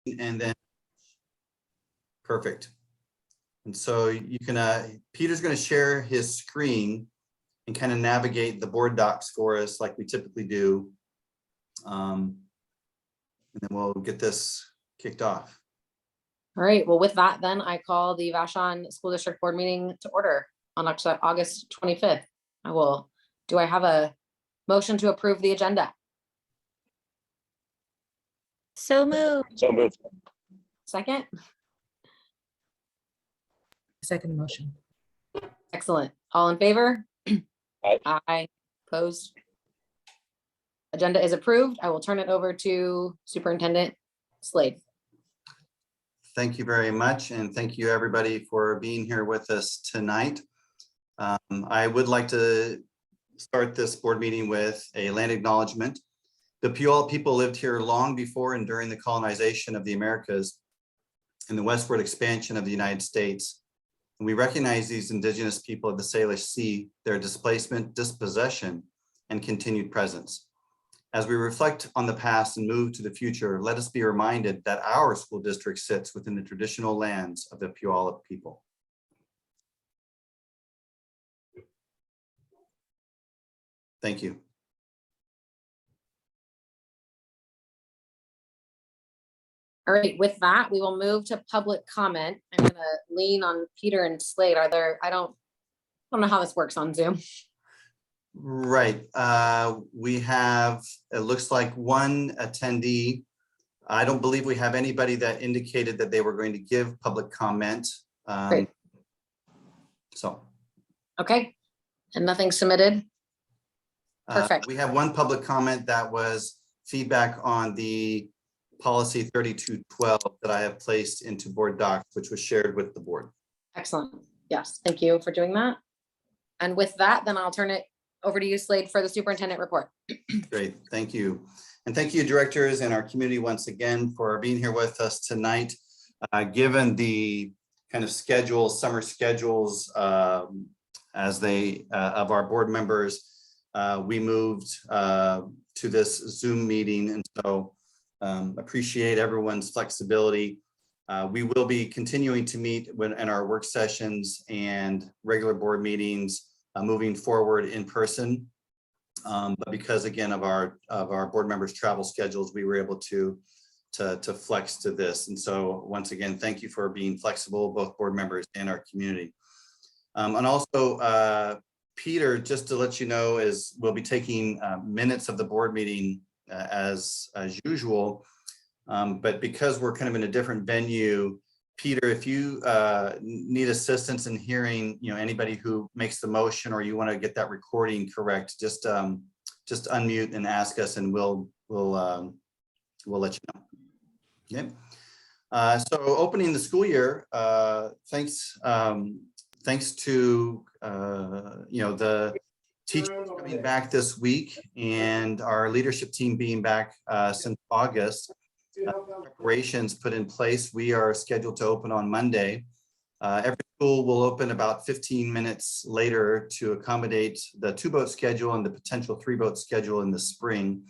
and then perfect. And so you can, Peter's going to share his screen and kind of navigate the board docs for us like we typically do. And then we'll get this kicked off. All right, well, with that, then I call the Vashon School District Board meeting to order on August 25th. Do I have a motion to approve the agenda? So moved. So moved. Second? Second motion. Excellent. All in favor? Aye. Aye. Opposed? Agenda is approved. I will turn it over to Superintendent Slade. Thank you very much. And thank you everybody for being here with us tonight. I would like to start this board meeting with a land acknowledgement. The Puyallup people lived here long before and during the colonization of the Americas and the westward expansion of the United States. And we recognize these indigenous people of the Salish Sea, their displacement, dispossession, and continued presence. As we reflect on the past and move to the future, let us be reminded that our school district sits within the traditional lands of the Puyallup people. Thank you. All right, with that, we will move to public comment. I'm gonna lean on Peter and Slade. I don't know how this works on Zoom. Right. We have, it looks like one attendee. I don't believe we have anybody that indicated that they were going to give public comment. Great. So. Okay, and nothing submitted. Perfect. We have one public comment that was feedback on the policy 3212 that I have placed into board docs, which was shared with the board. Excellent. Yes, thank you for doing that. And with that, then I'll turn it over to you, Slade, for the superintendent report. Great, thank you. And thank you, directors and our community once again for being here with us tonight. Given the kind of summer schedules as of our board members, we moved to this Zoom meeting, and so appreciate everyone's flexibility. We will be continuing to meet in our work sessions and regular board meetings moving forward in person. But because again of our board members' travel schedules, we were able to flex to this. And so once again, thank you for being flexible, both board members and our community. And also Peter, just to let you know, we'll be taking minutes of the board meeting as usual. But because we're kind of in a different venue, Peter, if you need assistance in hearing, anybody who makes the motion, or you want to get that recording correct, just unmute and ask us, and we'll let you know. Okay. So opening the school year, thanks to the teachers coming back this week and our leadership team being back since August. Preparations put in place. We are scheduled to open on Monday. Every school will open about 15 minutes later to accommodate the 2-boat schedule and the potential 3-boat schedule in the spring.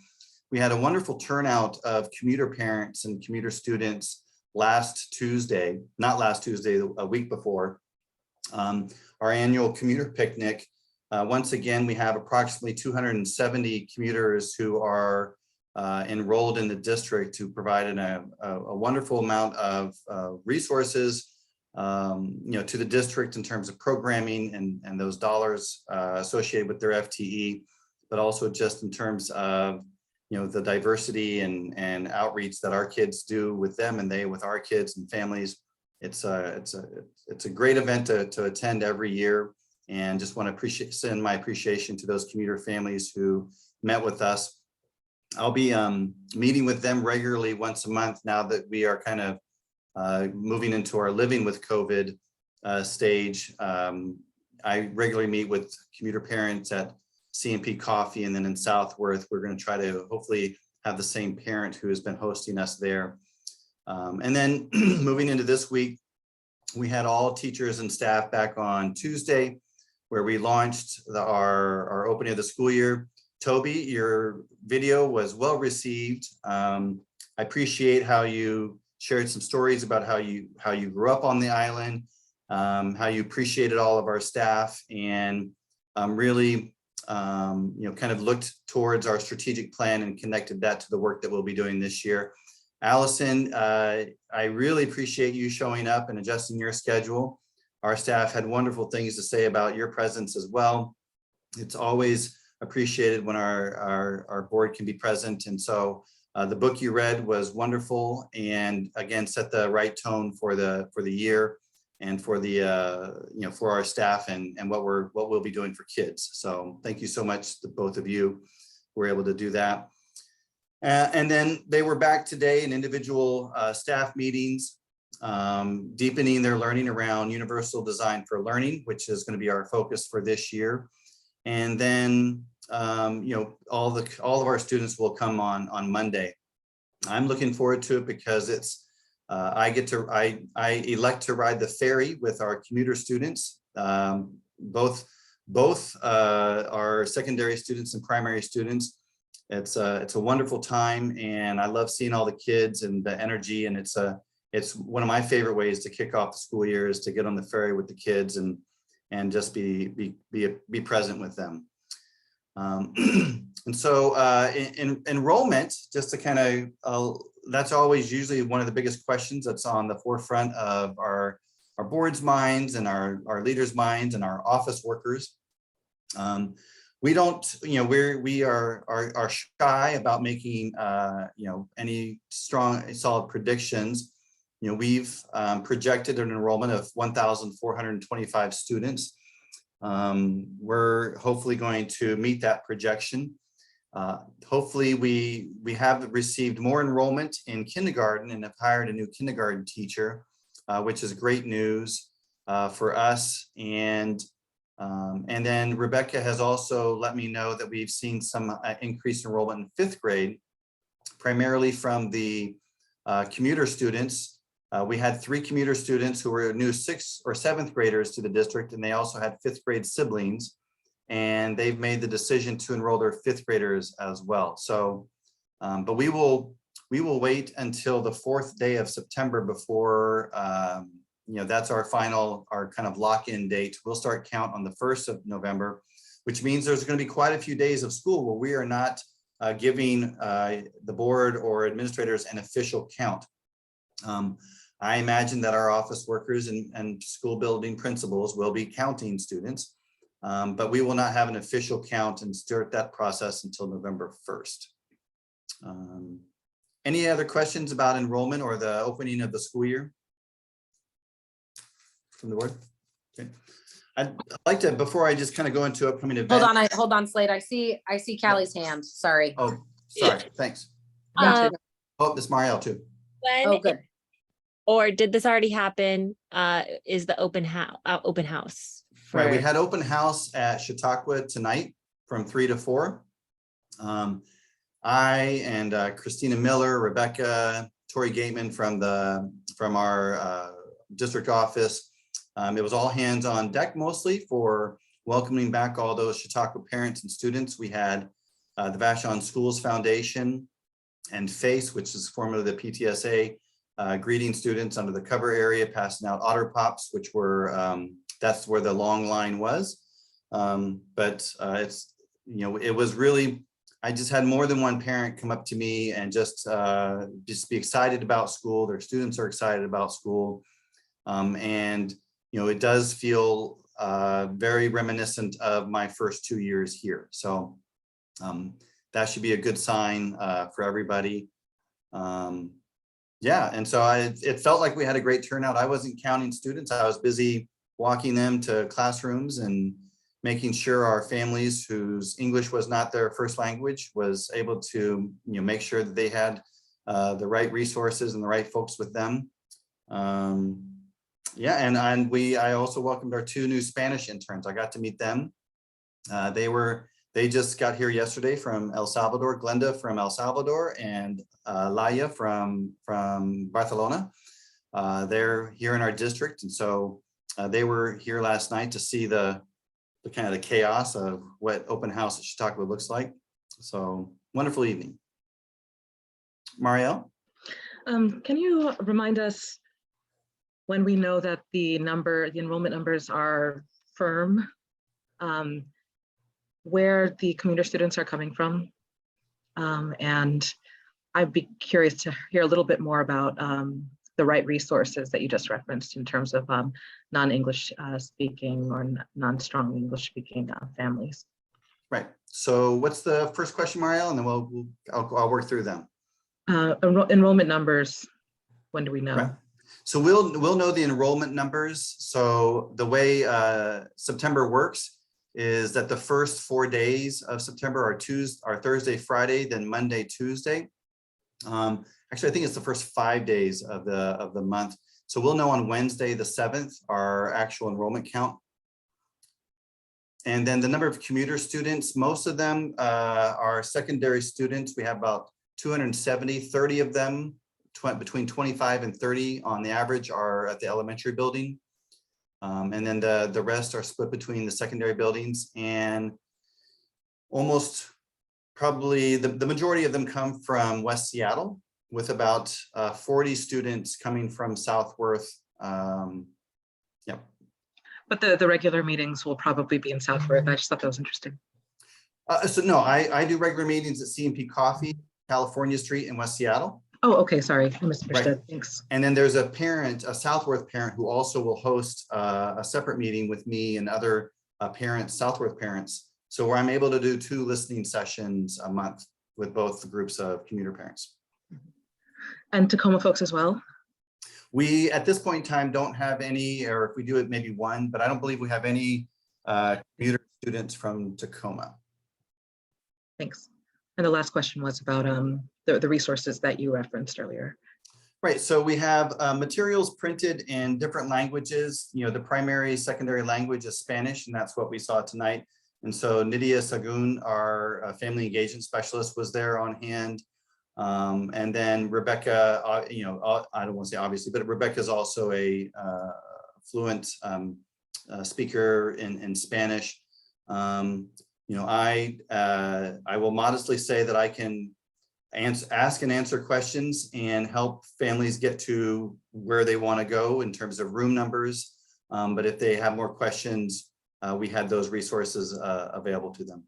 We had a wonderful turnout of commuter parents and commuter students last Tuesday, not last Tuesday, a week before. Our annual commuter picnic. Once again, we have approximately 270 commuters who are enrolled in the district to provide a wonderful amount of resources to the district in terms of programming and those dollars associated with their FTE, but also just in terms of the diversity and outreach that our kids do with them and they with our kids and families. It's a great event to attend every year, and just want to send my appreciation to those commuter families who met with us. I'll be meeting with them regularly once a month now that we are kind of moving into our living with COVID stage. I regularly meet with commuter parents at CMP Coffee, and then in Southworth, we're going to try to hopefully have the same parent who has been hosting us there. And then moving into this week, we had all teachers and staff back on Tuesday, where we launched our opening of the school year. Toby, your video was well received. I appreciate how you shared some stories about how you grew up on the island, how you appreciated all of our staff, and really kind of looked towards our strategic plan and connected that to the work that we'll be doing this year. Allison, I really appreciate you showing up and adjusting your schedule. Our staff had wonderful things to say about your presence as well. It's always appreciated when our board can be present. And so the book you read was wonderful, and again, set the right tone for the year and for the for our staff and what we'll be doing for kids. So thank you so much to both of you were able to do that. And then they were back today in individual staff meetings, deepening their learning around universal design for learning, which is going to be our focus for this year. And then all of our students will come on Monday. I'm looking forward to it because it's I elect to ride the ferry with our commuter students, both our secondary students and primary students. It's a wonderful time, and I love seeing all the kids and the energy. And it's one of my favorite ways to kick off the school year is to get on the ferry with the kids and just be present with them. And so in enrollment, just to kind of that's always usually one of the biggest questions that's on the forefront of our board's minds and our leaders' minds and our office workers. We don't, we are shy about making, any strong, solid predictions. We've projected an enrollment of 1,425 students. We're hopefully going to meet that projection. Hopefully we have received more enrollment in kindergarten and have hired a new kindergarten teacher, which is great news for us. And then Rebecca has also let me know that we've seen some increased enrollment in 5th grade, primarily from the commuter students. We had 3 commuter students who were new 6th or 7th graders to the district, and they also had 5th grade siblings, and they've made the decision to enroll their 5th graders as well. So, but we will wait until the 4th day of September before, that's our kind of lock-in date. We'll start count on the 1st of November, which means there's going to be quite a few days of school where we are not giving the board or administrators an official count. I imagine that our office workers and school building principals will be counting students, but we will not have an official count and start that process until November 1st. Any other questions about enrollment or the opening of the school year from the board? Okay. I'd like to, before I just kind of go into upcoming events. Hold on, Slade. I see Callie's hand. Sorry. Oh, sorry. Thanks. Gotcha. Oh, this Marielle too. Oh, good. Or did this already happen? Is the open house? Right, we had open house at Chautauqua tonight from 3 to 4. I and Christina Miller, Rebecca, Tori Gateman from our district office. It was all hands on deck mostly for welcoming back all those Chautauqua parents and students. We had the Vashon Schools Foundation and FACE, which is formerly the PTSA, greeting students under the cover area, passing out Otter Pops, which were, that's where the long line was. But it's, it was really, I just had more than one parent come up to me and just be excited about school. Their students are excited about school. And, it does feel very reminiscent of my first 2 years here. So that should be a good sign for everybody. Yeah, and so it felt like we had a great turnout. I wasn't counting students. I was busy walking them to classrooms and making sure our families whose English was not their first language was able to make sure that they had the right resources and the right folks with them. Yeah, and I also welcomed our 2 new Spanish interns. I got to meet them. They just got here yesterday from El Salvador, Glenda from El Salvador and Laia from Barcelona. They're here in our district, and so they were here last night to see the kind of the chaos of what open house at Chautauqua looks like. So wonderful evening. Marielle? Can you remind us when we know that the enrollment numbers are firm, where the commuter students are coming from? And I'd be curious to hear a little bit more about the right resources that you just referenced in terms of non-English speaking or non-strong English speaking families. Right. So what's the first question, Marielle? And then I'll work through them. Enrollment numbers, when do we know? Right. So we'll know the enrollment numbers. So the way September works is that the first 4 days of September are Thursday, Friday, then Monday, Tuesday. Actually, I think it's the first 5 days of the month. So we'll know on Wednesday, the 7th, our actual enrollment count. And then the number of commuter students, most of them are secondary students. We have about 270, 30 of them, between 25 and 30 on the average are at the elementary building. And then the rest are split between the secondary buildings, and almost probably the majority of them come from West Seattle, with about 40 students coming from Southworth. Yep. But the regular meetings will probably be in Southworth. I just thought that was interesting. So no, I do regular meetings at C&P Coffee, California Street in West Seattle. Oh, okay, sorry, I misunderstood. Right. Thanks. And then there's a parent, a Southworth parent, who also will host a separate meeting with me and other parents, Southworth parents. So where I'm able to do 2 listening sessions a month with both groups of commuter parents. And Tacoma folks as well? We, at this point in time, don't have any, or if we do it, maybe 1, but I don't believe we have any commuter students from Tacoma. Thanks. And the last question was about the resources that you referenced earlier. Right, so we have materials printed in different languages. You know, the primary, secondary language is Spanish, and that's what we saw tonight. And so Nydia Sagun, our family engagement specialist, was there on hand. And then Rebecca, you know, I don't want to say obviously, but Rebecca is also a fluent speaker in Spanish. You know, I will modestly say that I can ask and answer questions and help families get to where they want to go in terms of room numbers. But if they have more questions, we had those resources available to them,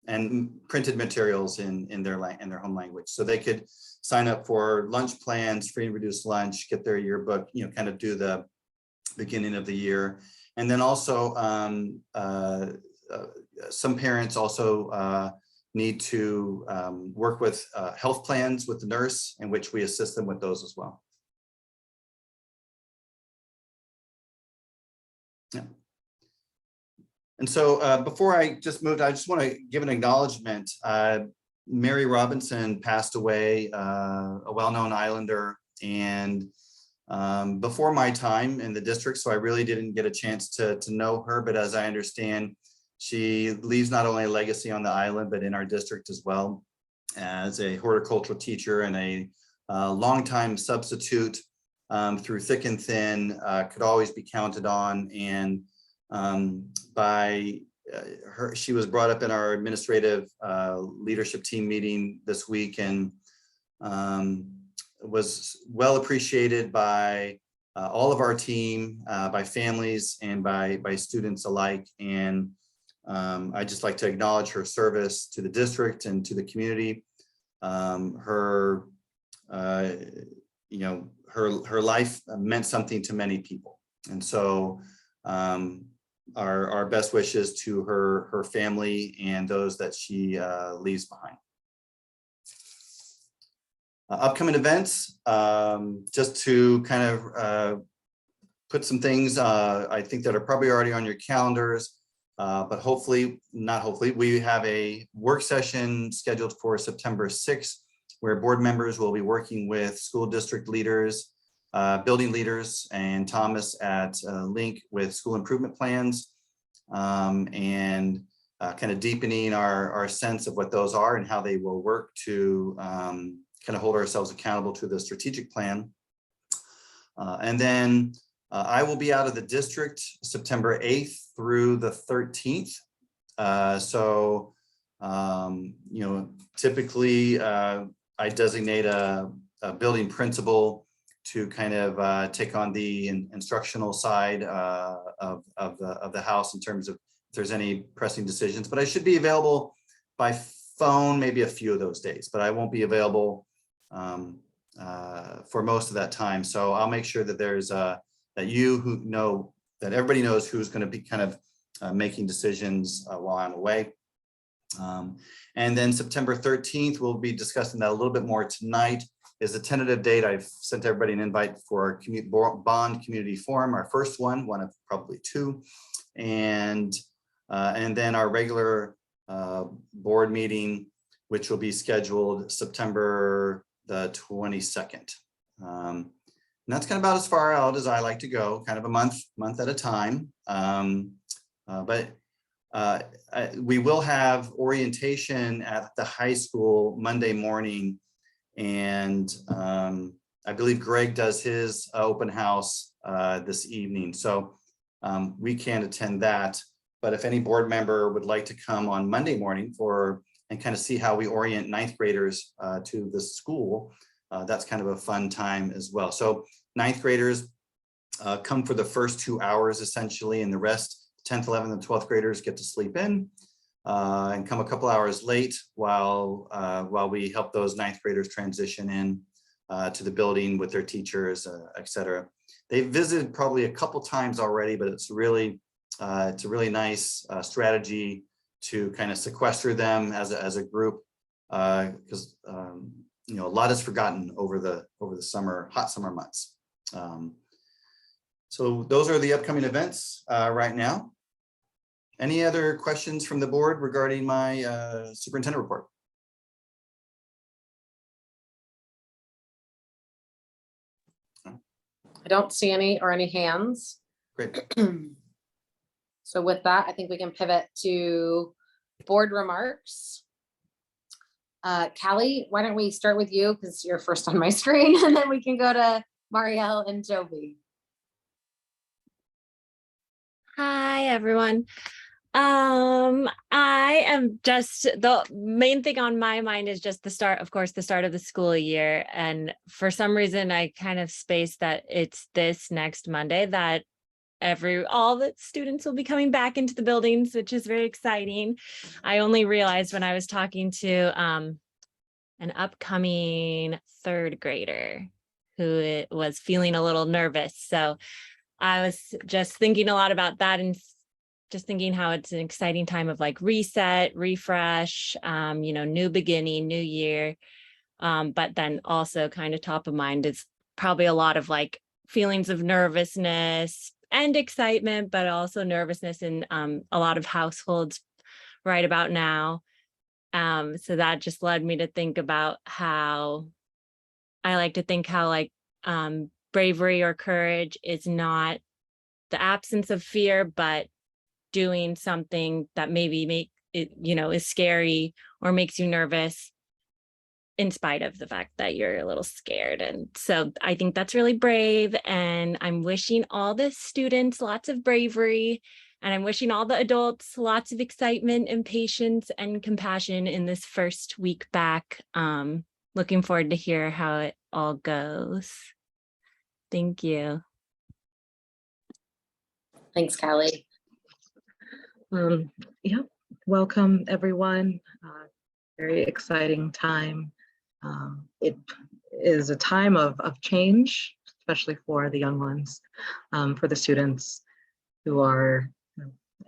and printed materials in their home language, so they could sign up for lunch plans, free and reduced lunch, get their yearbook, you know, kind of do the beginning of the year. And then also some parents also need to work with health plans with the nurse, in which we assist them with those as well. Yeah. And so before I just moved, I just want to give an acknowledgement. Mary Robinson passed away, a well-known Islander, and before my time in the district, so I really didn't get a chance to know her, but as I understand, she leaves not only a legacy on the island, but in our district as well, as a horticultural teacher and a longtime substitute through thick and thin, could always be counted on. And by her, she was brought up in our administrative leadership team meeting this week, and was well appreciated by all of our team, by families, and by students alike. And I'd just like to acknowledge her service to the district and to the community. Her, you know, her life meant something to many people, and so our best wishes to her family and those that she leaves behind. Upcoming events, just to kind of put some things I think that are probably already on your calendars. But hopefully, not hopefully, we have a work session scheduled for September 6th, where board members will be working with school district leaders, building leaders, and Thomas at Link with school improvement plans, and kind of deepening our sense of what those are and how they will work to kind of hold ourselves accountable to the strategic plan. And then I will be out of the district September 8th through the 13th. So, you know, typically I designate a building principal to kind of take on the instructional side of the house in terms of if there's any pressing decisions. But I should be available by phone maybe a few of those days, but I won't be available for most of that time. So I'll make sure that there's that everybody knows who's going to be kind of making decisions while I'm away. And then September 13th, we'll be discussing that a little bit more tonight, is the tentative date. I've sent everybody an invite for our bond community forum, our first one of probably two. And then our regular board meeting, which will be scheduled September the 22nd. And that's kind of about as far out as I like to go, kind of a month at a time. We will have orientation at the high school Monday morning. And I believe Greg does his open house this evening. So we can't attend that. But if any board member would like to come on Monday morning and kind of see how we orient ninth graders to the school, that's kind of a fun time as well. So ninth graders come for the first 2 hours essentially, and the rest, 10th, 11th, and 12th graders get to sleep in and come a couple hours late while we help those ninth graders transition in to the building with their teachers, et cetera. They've visited probably a couple times already, but it's a really nice strategy to kind of sequester them as a group, because a lot is forgotten over the hot summer months. So those are the upcoming events right now. Any other questions from the board regarding my superintendent report? I don't see any hands. Great. So with that, I think we can pivot to board remarks. Callie, why don't we start with you because you're first on my screen, and then we can go to Marielle and Jovi. Hi, everyone. I am just, the main thing on my mind is just the start of the school year. And for some reason, I kind of spaced that it's this next Monday that all the students will be coming back into the buildings, which is very exciting. I only realized when I was talking to an upcoming third grader who was feeling a little nervous. So I was just thinking a lot about that and just thinking how it's an exciting time of like reset, refresh, new beginning, new year. But then also kind of top of mind is probably a lot of like feelings of nervousness and excitement, but also nervousness in a lot of households right about now. So that just led me to think about how I like to think how like bravery or courage is not the absence of fear, but doing something that maybe is scary or makes you nervous in spite of the fact that you're a little scared. And so I think that's really brave, and I'm wishing all the students lots of bravery, and I'm wishing all the adults lots of excitement and patience and compassion in this first week back. Looking forward to hear how it all goes. Thank you. Thanks, Callie. Yeah, welcome everyone. Very exciting time. It is a time of change, especially for the young ones, for the students who are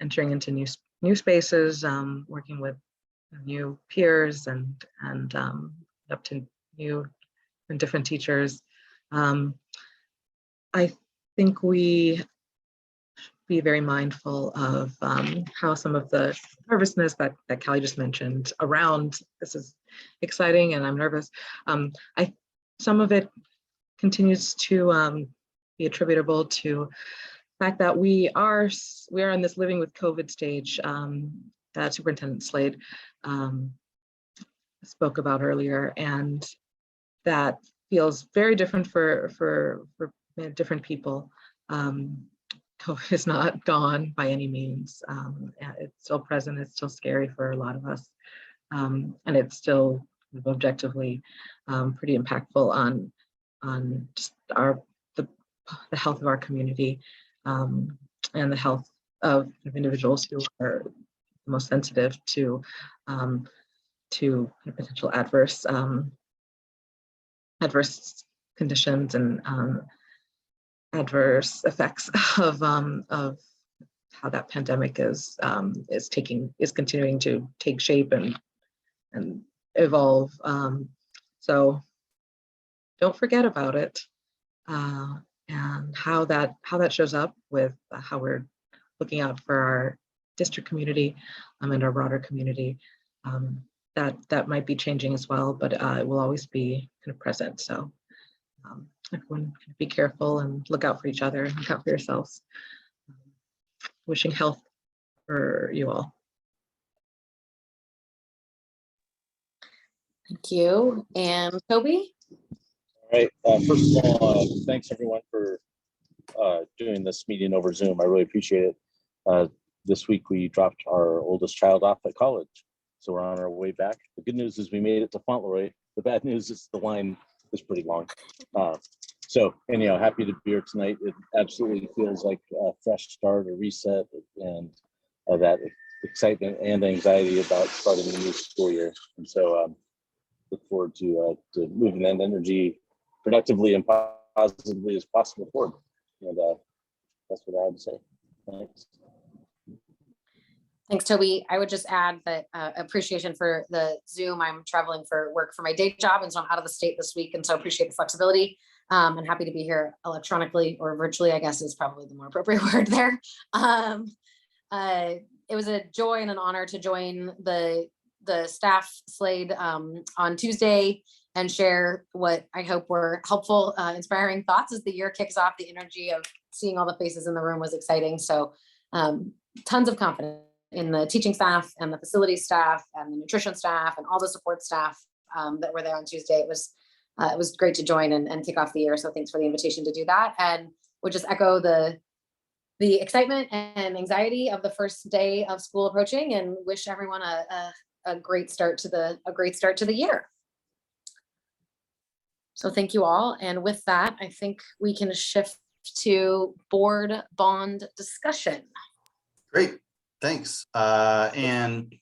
entering into new spaces, working with new peers and up to new and different teachers. I think we be very mindful of how some of the nervousness that Callie just mentioned around this is exciting and I'm nervous. Some of it continues to be attributable to the fact that we are in this living with COVID stage that Superintendent Slade spoke about earlier, and that feels very different for different people. COVID is not gone by any means. It's still present. It's still scary for a lot of us. And it's still objectively pretty impactful on just the health of our community and the health of individuals who are most sensitive to potential adverse conditions and adverse effects of how that pandemic is continuing to take shape and evolve. So don't forget about it, and how that shows up with how we're looking out for our district community and our broader community. That might be changing as well, but it will always be kind of present. So everyone be careful and look out for each other and look out for yourselves. Wishing health for you all. Thank you. And Toby? All right. First of all, thanks everyone for doing this meeting over Zoom. I really appreciate it. This week we dropped our oldest child off at college, so we're on our way back. The good news is we made it to Fauntleroy. The bad news is the line is pretty long. So anyhow, happy to be here tonight. It absolutely feels like a fresh start, a reset, and that excitement and anxiety about starting the new school year. And so look forward to moving that energy productively and positively as possible forward. And that's what I have to say. Thanks. Thanks, Toby. I would just add that appreciation for the Zoom. I'm traveling for work for my day job, and so I'm out of the state this week, and so appreciate the flexibility. And happy to be here electronically or virtually, I guess is probably the more appropriate word there. It was a joy and an honor to join the staff Slade on Tuesday and share what I hope were helpful, inspiring thoughts as the year kicks off. The energy of seeing all the faces in the room was exciting. So tons of confidence in the teaching staff and the facility staff and the nutrition staff and all the support staff that were there on Tuesday. It was great to join and kick off the year. So thanks for the invitation to do that. And would just echo the excitement and anxiety of the first day of school approaching, and wish everyone a great start to the year. So thank you all. And with that, I think we can shift to board bond discussion. Great, thanks. And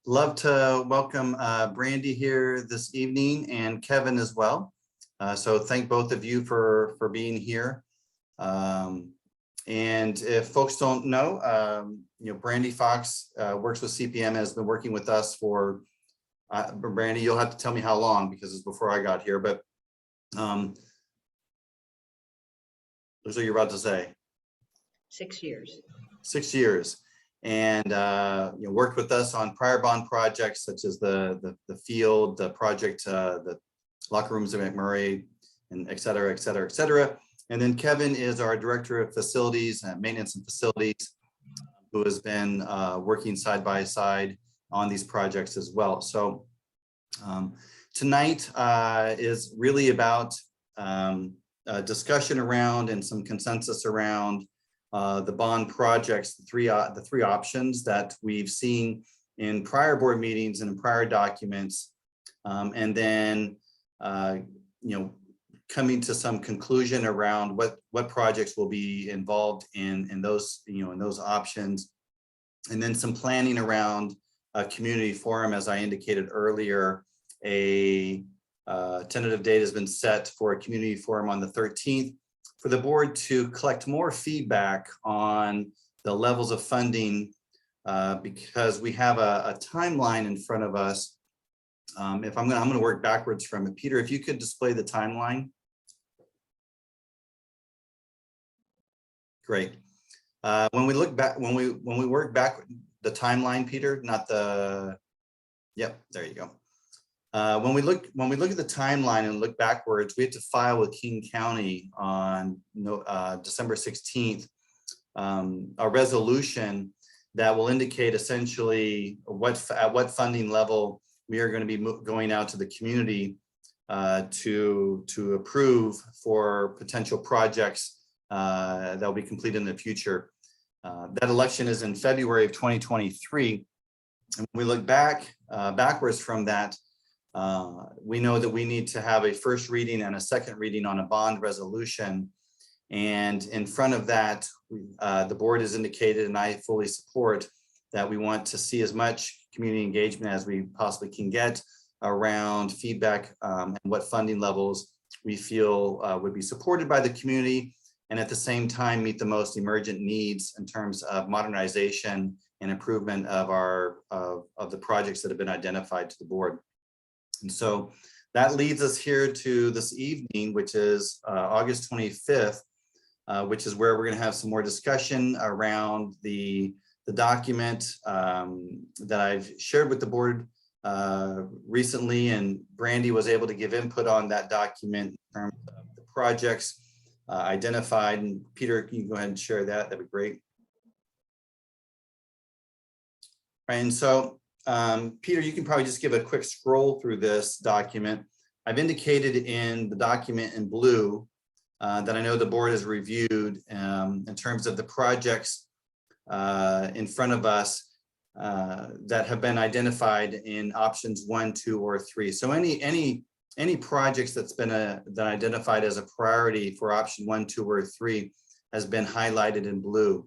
love to welcome Brandy here this evening and Kevin as well. So thank both of you for being here. And if folks don't know, Brandy Fox works with CPM, has been working with us for, Brandy, you'll have to tell me how long because it's before I got here, but that's what you're about to say. 6 years. 6 years. And worked with us on prior bond projects such as the field, the project, the locker rooms at McMurray, and et cetera, et cetera, et cetera. And then Kevin is our Director of Facilities, Maintenance and Facilities, who has been working side by side on these projects as well. So tonight is really about a discussion around and some consensus around the bond projects, the three options that we've seen in prior board meetings and in prior documents, and then coming to some conclusion around what projects will be involved in those in those options, and then some planning around a community forum. As I indicated earlier, a tentative date has been set for a community forum on the 13th for the board to collect more feedback on the levels of funding, because we have a timeline in front of us. I'm going to work backwards from it. Peter, if you could display the timeline. Great. When we look back, when we work back the timeline, Peter, not the. Yep, there you go. When we look at the timeline and look backwards, we have to file with King County on December 16th a resolution that will indicate essentially at what funding level we are going to be going out to the community to approve for potential projects that will be completed in the future. That election is in February of 2023. And when we look backwards from that, We know that we need to have a first reading and a second reading on a bond resolution. And in front of that, the board has indicated, and I fully support, that we want to see as much community engagement as we possibly can get around feedback and what funding levels we feel would be supported by the community, and at the same time meet the most emergent needs in terms of modernization and improvement of of the projects that have been identified to the board. And so that leads us here to this evening, which is August 25th, which is where we're going to have some more discussion around the document that I've shared with the board recently, and Brandy was able to give input on that document in terms of the projects identified. And Peter, can you go ahead and share that? That'd be great. And so, Peter, you can probably just give a quick scroll through this document. I've indicated in the document in blue that I know the board has reviewed in terms of the projects in front of us that have been identified in options 1, 2, or 3. So any projects that's been identified as a priority for option 1, 2, or 3 has been highlighted in blue.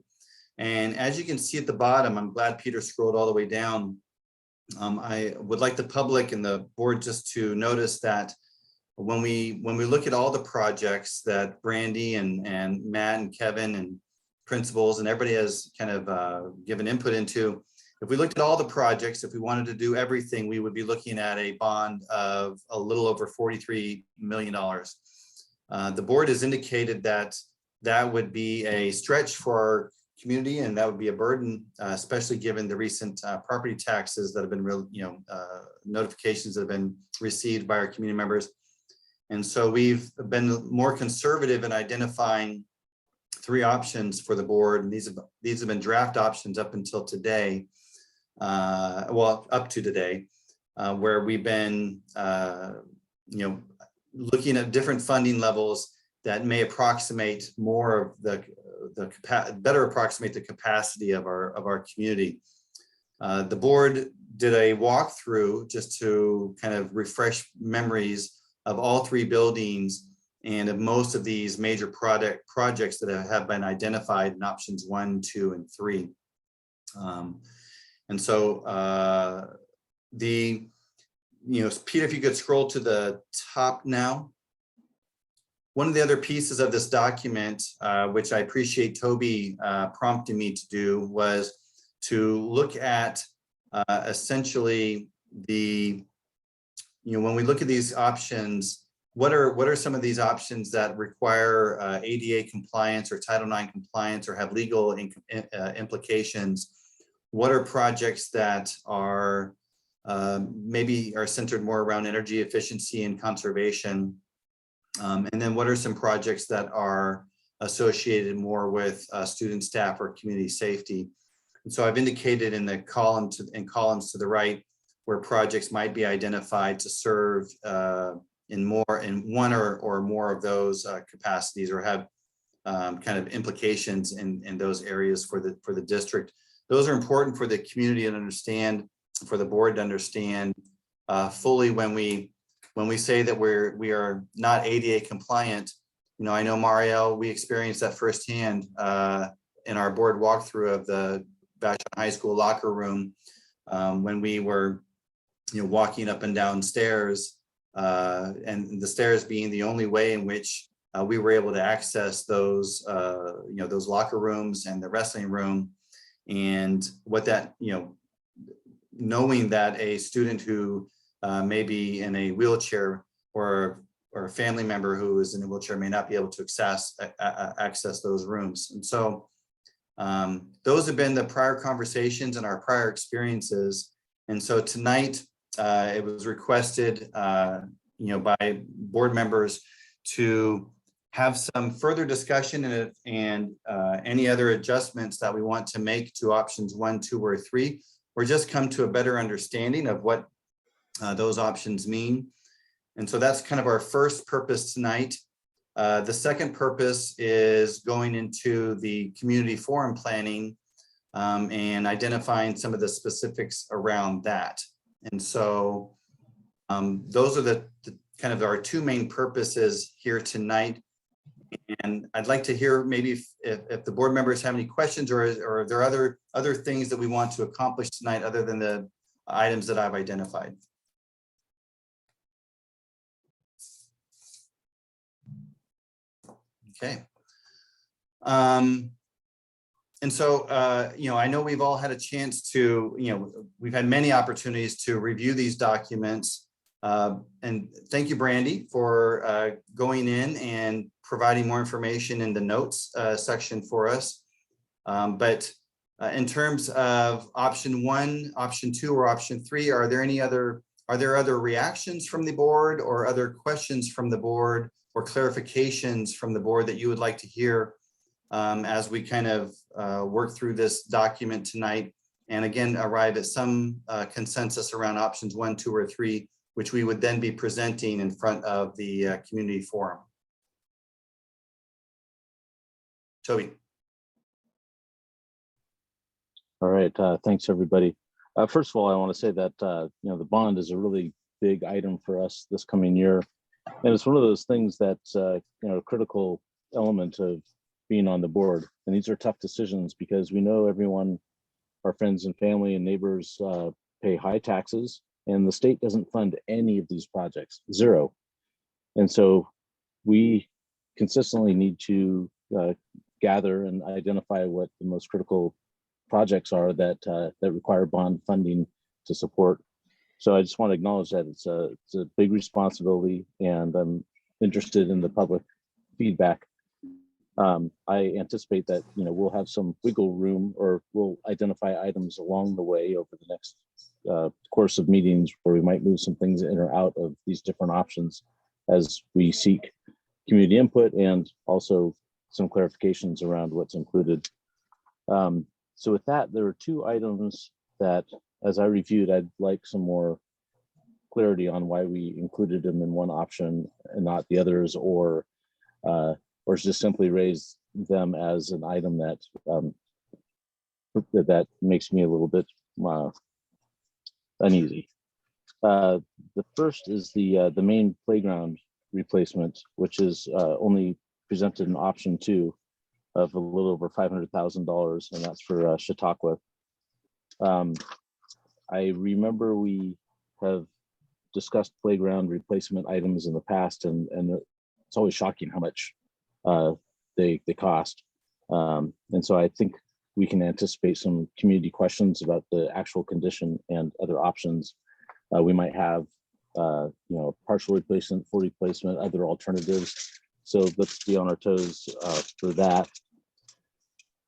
And as you can see at the bottom, I'm glad Peter scrolled all the way down. I would like the public and the board just to notice that when we look at all the projects that Brandy and Matt and Kevin and principals and everybody has kind of given input into, if we looked at all the projects, if we wanted to do everything, we would be looking at a bond of a little over $43 million. The board has indicated that that would be a stretch for our community, and that would be a burden, especially given the recent property taxes that have been notifications that have been received by our community members. And so we've been more conservative in identifying 3 options for the board, and these have been draft options up until today. Well, up to today, where we've been, looking at different funding levels that may approximate more of better approximate the capacity of our community. The board did a walkthrough just to kind of refresh memories of all 3 buildings and of most of these major projects that have been identified in options 1, 2, and 3. And so Peter, if you could scroll to the top now. One of the other pieces of this document, which I appreciate Toby prompting me to do, was to look at essentially when we look at these options, what are some of these options that require ADA compliance or Title IX compliance or have legal implications? What are projects that are maybe are centered more around energy efficiency and conservation? And then what are some projects that are associated more with student, staff, or community safety? And so I've indicated in the columns to the right where projects might be identified to serve in one or more of those capacities, or have kind of implications in those areas for the district. Those are important for the community to understand, for the board to understand fully when we say that we are not ADA compliant. I know Mario, we experienced that firsthand in our board walkthrough of the Vashon High School locker room when we were walking up and down stairs, and the stairs being the only way in which we were able to access those those locker rooms and the wrestling room. And what that, knowing that a student who may be in a wheelchair or a family member who is in a wheelchair may not be able to access those rooms. And so those have been the prior conversations and our prior experiences. And so tonight it was requested by board members to have some further discussion and any other adjustments that we want to make to options 1, 2, or 3, or just come to a better understanding of what those options mean. And so that's kind of our first purpose tonight. The second purpose is going into the community forum planning and identifying some of the specifics around that. And so Those are the kind of our two main purposes here tonight. And I'd like to hear maybe if the board members have any questions, or are there other things that we want to accomplish tonight other than the items that I've identified. Okay. And so, you know, I know we've all had a chance to, you know, we've had many opportunities to review these documents. And thank you, Brandy, for going in and providing more information in the notes section for us. But in terms of option 1, option 2, or option 3, are there other reactions from the board or other questions from the board or clarifications from the board that you would like to hear as we kind of work through this document tonight, and again arrive at some consensus around options 1, 2, or 3, which we would then be presenting in front of the community forum? Toby. All right, thanks everybody. First of all, I want to say that you know, the bond is a really big item for us this coming year, and it's one of those things that's you know, a critical element of being on the board. And these are tough decisions because we know everyone, our friends and family and neighbors pay high taxes, and the state doesn't fund any of these projects, zero. And so we consistently need to gather and identify what the most critical projects are that that require bond funding to support. So I just want to acknowledge that it's a big responsibility, and I'm interested in the public feedback. I anticipate that, you know, we'll have some wiggle room, or we'll identify items along the way over the next course of meetings where we might move some things in or out of these different options as we seek community input and also some clarifications around what's included. So with that, there are 2 items that, as I reviewed, I'd like some more clarity on why we included them in one option and not the others, or just simply raise them as an item that that makes me a little bit uneasy. The first is the main playground replacement, which is only presented in option 2 of a little over $500,000, and that's for Chautauqua. I remember we have discussed playground replacement items in the past, and it's always shocking how much they cost. And so I think we can anticipate some community questions about the actual condition and other options we might have, you know, partial replacement, full replacement, other alternatives. So let's be on our toes for that.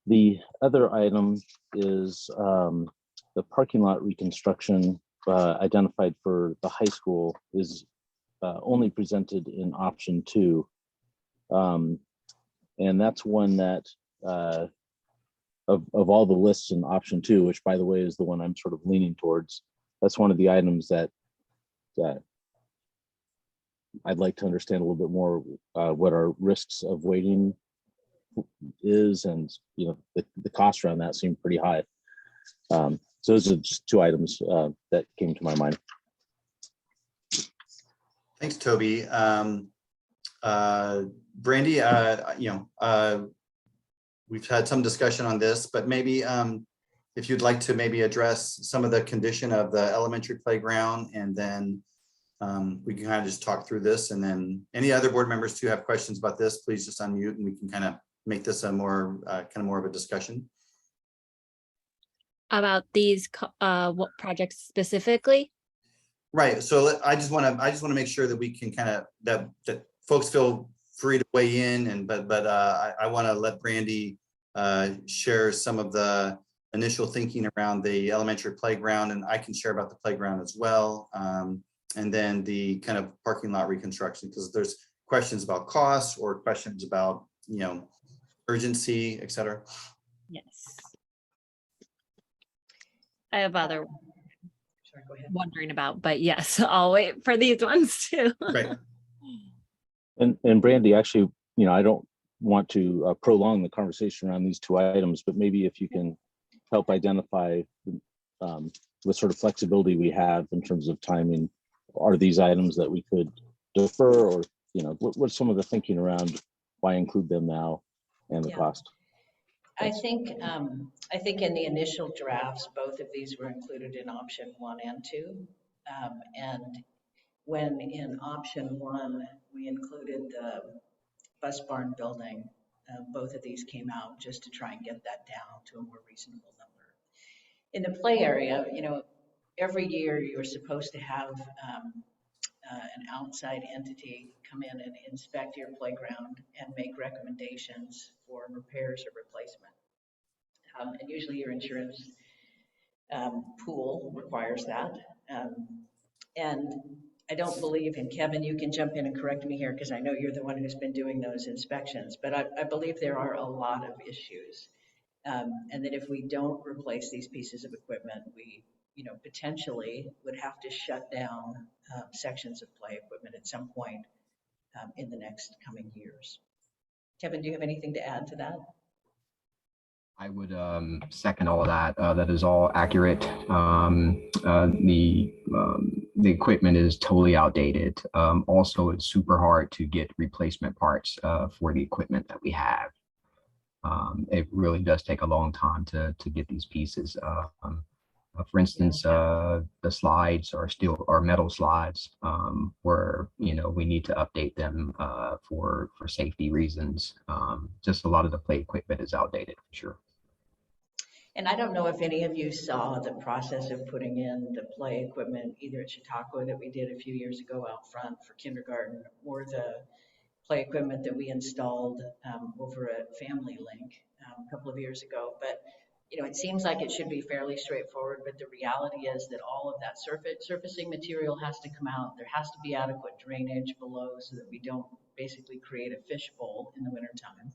The other item is the parking lot reconstruction identified for the high school is only presented in option 2. And that's one that of all the lists in option 2, which by the way is the one I'm sort of leaning towards, that's one of the items that I'd like to understand a little bit more what our risks of waiting is, and you know, the cost around that seem pretty high. So those are just 2 items that came to my mind. Thanks, Toby. Brandy, you know, we've had some discussion on this, but maybe if you'd like to maybe address some of the condition of the elementary playground, and then we can kind of just talk through this, and then any other board members who have questions about this, please just unmute and we can kind of make this a more more of a discussion. About these what projects specifically? Right. So I just want to make sure that we can kind of that folks feel free to weigh in, and but I want to let Brandy share some of the initial thinking around the elementary playground, and I can share about the playground as well, and then the kind of parking lot reconstruction, because there's questions about costs or questions about, you know, urgency, et cetera. Yes. I have other Sorry, go ahead. wondering about, but yes, I'll wait for these ones too. Right. And Brandy, actually, you know, I don't want to prolong the conversation around these 2 items, but maybe if you can help identify what sort of flexibility we have in terms of timing are these items that we could defer, or, what's some of the thinking around why include them now and the Yeah. cost? I think in the initial drafts, both of these were included in option 1 and 2. And when in option 1, we included the bus barn building, both of these came out just to try and get that down to a more reasonable number. In the play area, every year you're supposed to have an outside entity come in and inspect your playground and make recommendations for repairs or replacement. And usually your insurance pool requires that. And I don't believe, and Kevin, you can jump in and correct me here because I know you're the one who's been doing those inspections, but I believe there are a lot of issues. And that if we don't replace these pieces of equipment, we potentially would have to shut down sections of play equipment at some point in the next coming years. Kevin, do you have anything to add to that? I would second all of that. That is all accurate. The equipment is totally outdated. Also, it's super hard to get replacement parts for the equipment that we have. It really does take a long time to get these pieces. For instance, the slides are metal slides, where we need to update them for safety reasons. Just a lot of the play equipment is outdated for sure. And I don't know if any of you saw the process of putting in the play equipment, either at Chautauqua that we did a few years ago out front for kindergarten, or the play equipment that we installed over at Family Link a couple of years ago. But it seems like it should be fairly straightforward, but the reality is that all of that surfacing material has to come out. There has to be adequate drainage below so that we don't basically create a fishbowl in the wintertime.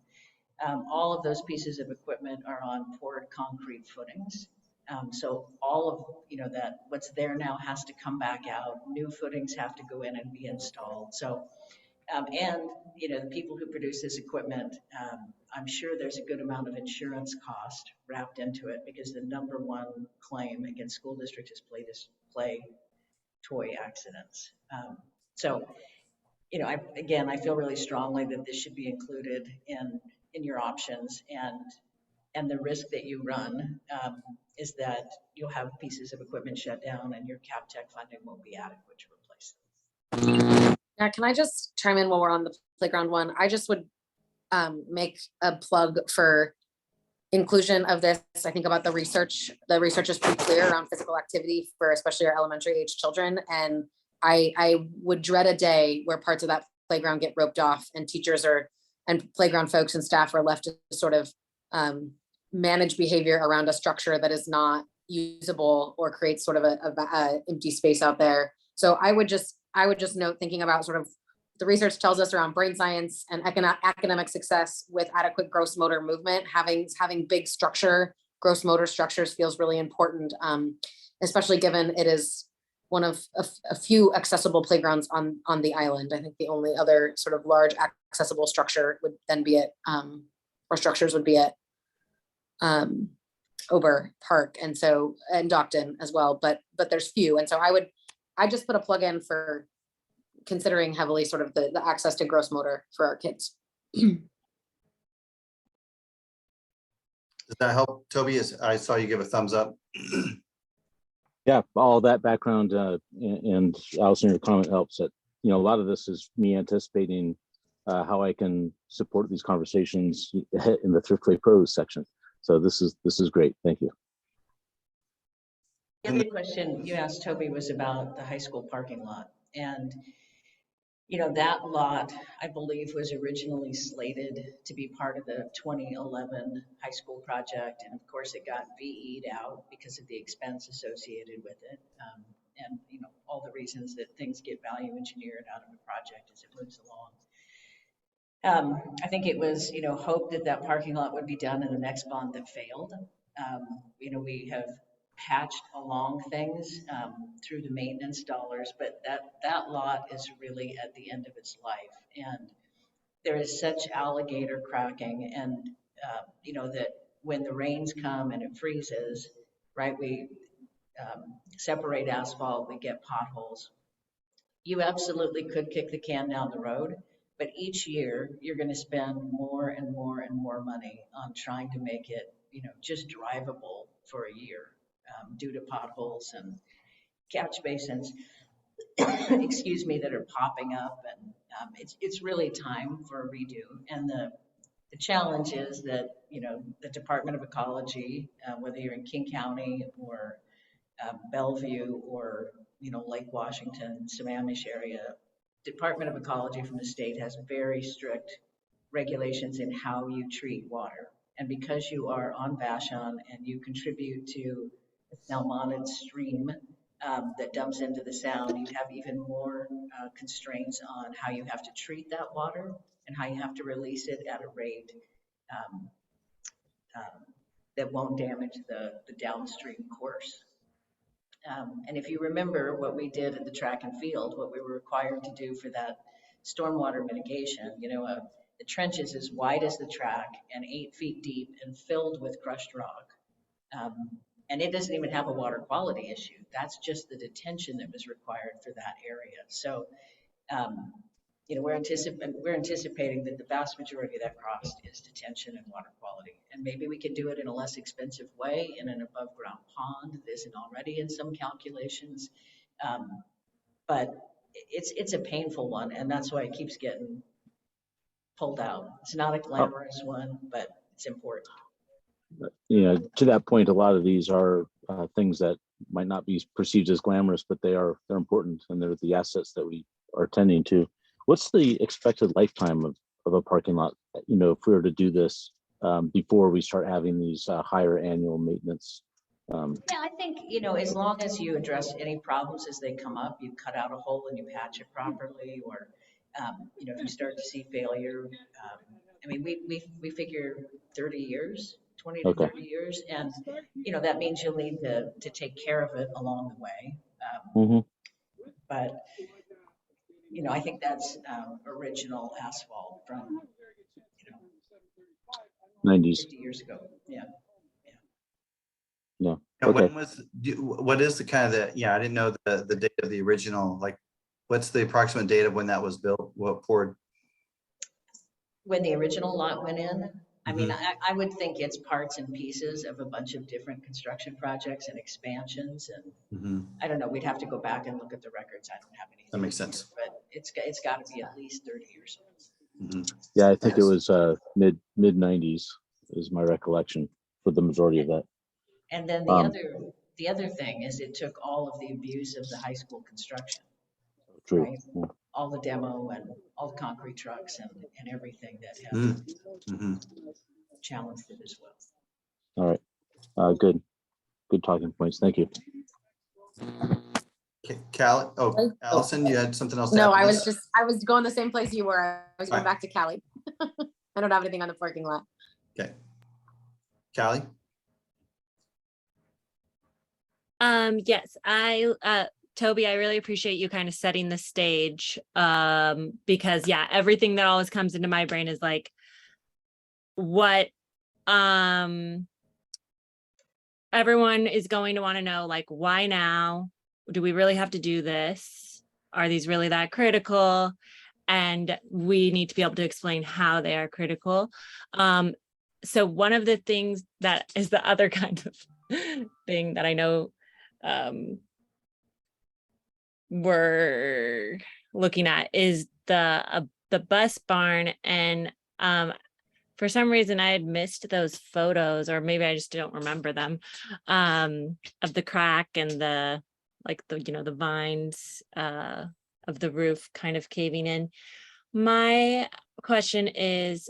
All of those pieces of equipment are on poured concrete footings. So all of that what's there now has to come back out. New footings have to go in and be installed. So and the people who produce this equipment, I'm sure there's a good amount of insurance cost wrapped into it, because the number one claim against school districts is play toy accidents. So I feel really strongly that this should be included in your options, and the risk that you run is that you'll have pieces of equipment shut down and your CapTech funding won't be adequate to replace them. Yeah, can I just chime in while we're on the playground one? I just would make a plug for inclusion of this. I think about the research. The research is pretty clear around physical activity for especially our elementary age children. And I would dread a day where parts of that playground get roped off and teachers and playground folks and staff are left to sort of manage behavior around a structure that is not usable or creates sort of a empty space out there. So I would just note, thinking about sort of the research tells us around brain science and academic success with adequate gross motor movement, having big structure, gross motor structures feels really important, especially given it is one of a few accessible playgrounds on the island. I think the only other sort of large accessible structure would then be at, or structures would be at Ober Park, and Docton as well, but there's few. And so I just put a plug in for considering heavily sort of the access to gross motor for our kids. Does that help, Toby? I saw you give a thumbs up. Yeah, all that background and Allison, your comment helps. That a lot of this is me anticipating how I can support these conversations in the Thrift Play Pros section. So this is great. Thank you. The other question you asked, Toby, was about the high school parking lot. And that lot, I believe, was originally slated to be part of the 2011 high school project. And of course, it got VE'd out because of the expense associated with it. And all the reasons that things get value engineered out of a project as it moves along. I think it was, hoped that parking lot would be done in the next bond that failed. We have patched along things through the maintenance dollars, but that lot is really at the end of its life. And there is such alligator cracking, and that when the rains come and it freezes, right, we separate asphalt, we get potholes. you absolutely could kick the can down the road, but each year you're going to spend more and more and more money on trying to make it, just drivable for a year, due to potholes and catch basins, excuse me, that are popping up. And it's really time for a redo. And the challenge is that, the Department of Ecology, whether you're in King County or Bellevue or, Lake Washington, Sammamish area, Department of Ecology from the state has very strict regulations in how you treat water. And because you are on Vashon and you contribute to the Salmonid stream that dumps into the sound, you have even more constraints on how you have to treat that water and how you have to release it at a rate um, that won't damage the downstream course. And if you remember what we did at the track and field, what we were required to do for that stormwater mitigation, the trench is as wide as the track and 8 feet deep and filled with crushed rock. And it doesn't even have a water quality issue. That's just the detention that was required for that area. So, we're anticipating that the vast majority of that cost is detention and water quality. And maybe we could do it in a less expensive way in an above ground pond that isn't already in some calculations. But it's a painful one, and that's why it keeps getting pulled out. It's not a glamorous one, but it's important. To that point, a lot of these are things that might not be perceived as glamorous, but they're important, and they're the assets that we are tending to. What's the expected lifetime of a parking lot? If we were to do this before we start having these higher annual maintenance. Yeah, I think, as long as you address any problems as they come up, you cut out a hole and you patch it properly, or, if you start to see failure, we figure 30 years, 20 to 30 years. And, that means you'll need to take care of it along the way. But, I think that's original asphalt from, 90s. 50 years ago. Yeah. Yeah. And Okay. what is the kind of I didn't know the date of the original, like, what's the approximate date of when that was built, what poured? When the original lot went in, I would think it's parts and pieces of a bunch of different construction projects and expansions. And I don't know, we'd have to go back and look at the records. I don't have anything. That makes sense. Here, but it's got to be at least 30 years. Yeah, I think it was mid 90s is my recollection for the majority of that. And then the other thing is it took all of the abuse of the high school construction. True. Right? Yeah. All the demo and all the concrete trucks and everything that have challenged it as well. All right. Good talking points. Thank you. Okay, Allison, you had something else to No, add? I was going the same place you were. I was going back to Cali. I don't have anything on the parking lot. Okay. Callie? Yes, Toby, I really appreciate you kind of setting the stage, because everything that always comes into my brain is like, what everyone is going to want to know, like, why now? Do we really have to do this? Are these really that critical? And we need to be able to explain how they are critical. So one of the things that is the other kind of thing that I know we're looking at is the bus barn. And for some reason I had missed those photos, or maybe I just don't remember them, of the crack and the vines of the roof kind of caving in. My question is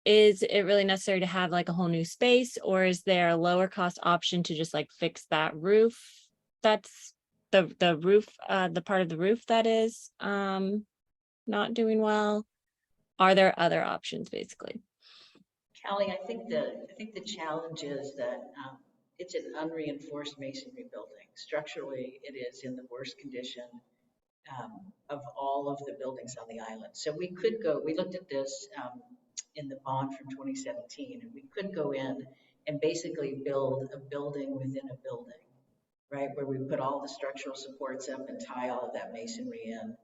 it really necessary to have like a whole new space, or is there a lower cost option to just like fix that roof? That's the roof, the part of the roof that is not doing well. Are there other options, basically? Callie, I think the challenge is that it's an unreinforced masonry building. Structurally, it is in the worst condition of all of the buildings on the island. So we looked at this in the bond from 2017, and we could go in and basically build a building within a building. right? Where we put all the structural supports up and tie all of that masonry in.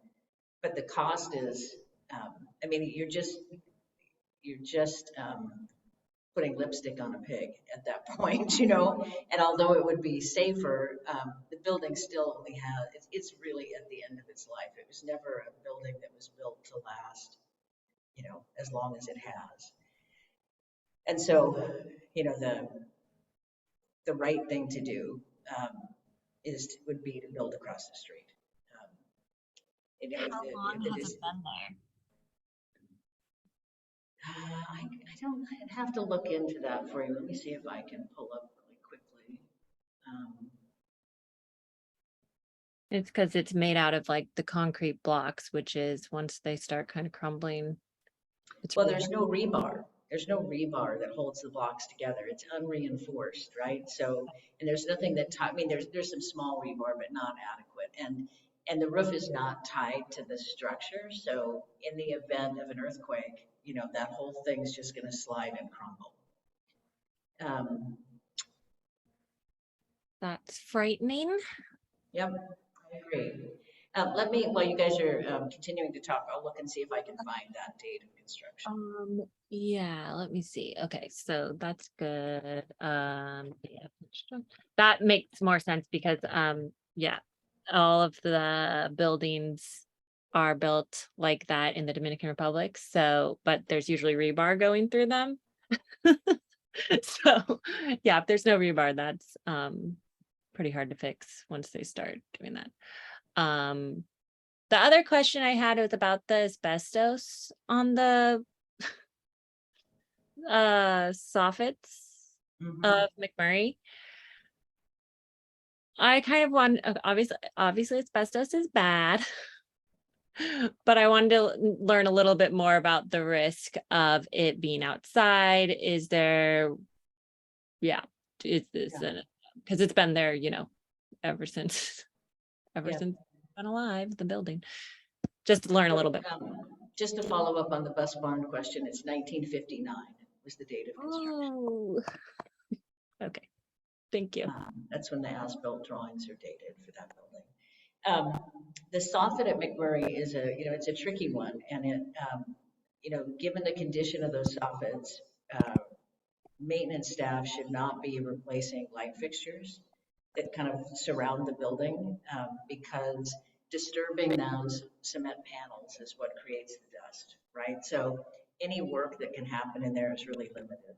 But the cost is, I mean, you're just putting lipstick on a pig at that point, you know? And although it would be safer, the building still only has, it's really at the end of its life. It was never a building that was built to last, you know, as long as it has. And so, you know, the right thing to do would be to build across the street. You know, How long has it been there? I don't, I'd have to look into that for you. Let me see if I can pull up really quickly. It's because it's made out of like the concrete blocks, which is once they start kind of crumbling. It's Well, really there's no rebar. There's no rebar that holds the blocks together. It's unreinforced, right? So, and there's nothing that, I mean, there's some small rebar, but not adequate. And the roof is not tied to the structure. So in the event of an earthquake, you know, that whole thing's just going to slide and crumble. That's frightening. Yep, I agree. Let me, while you guys are continuing to talk, I'll look and see if I can find that date of construction. Yeah, let me see. Okay, so that's good. Yeah, that makes more sense because yeah, all of the buildings are built like that in the Dominican Republic. So, but there's usually rebar going through them. So yeah, if there's no rebar, that's pretty hard to fix once they start doing that. The other question I had was about the asbestos on the soffits of McMurray. I kind of want, obviously asbestos is bad, but I wanted to learn a little bit more about the risk of it being outside. Is there, yeah, is this, because it's been there, you know, ever since it's been alive, the building. Just to learn a little bit. Just to follow up on the bus barn question, it's 1959 was the date of construction. Oh, okay. Thank you. That's when the as-built drawings are dated for that building. The soffit at McMurray is a, you know, it's a tricky one, and it, you know, given the condition of those soffits, maintenance staff should not be replacing light fixtures that kind of surround the building, because disturbing those cement panels is what creates the dust, right? So any work that can happen in there is really limited.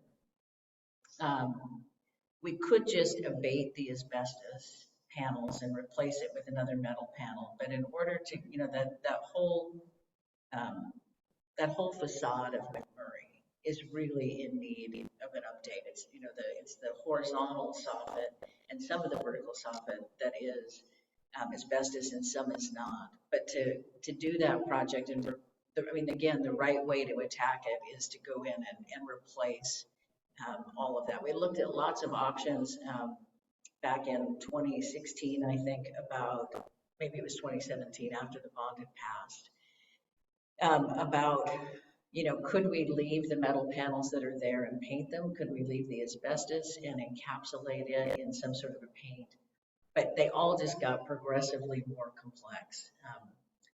We could just abate the asbestos panels and replace it with another metal panel, but in order to, you know, that whole facade of McMurray is really in need of an update. It's, you know, it's the horizontal soffit and some of the vertical soffit that is asbestos and some is not. But to do that project, and I mean, again, the right way to attack it is to go in and replace all of that. We looked at lots of options back in 2016, I think, about, maybe it was 2017 after the bond had passed, about, you know, could we leave the metal panels that are there and paint them? Could we leave the asbestos and encapsulate it in some sort of a paint? But they all just got progressively more complex.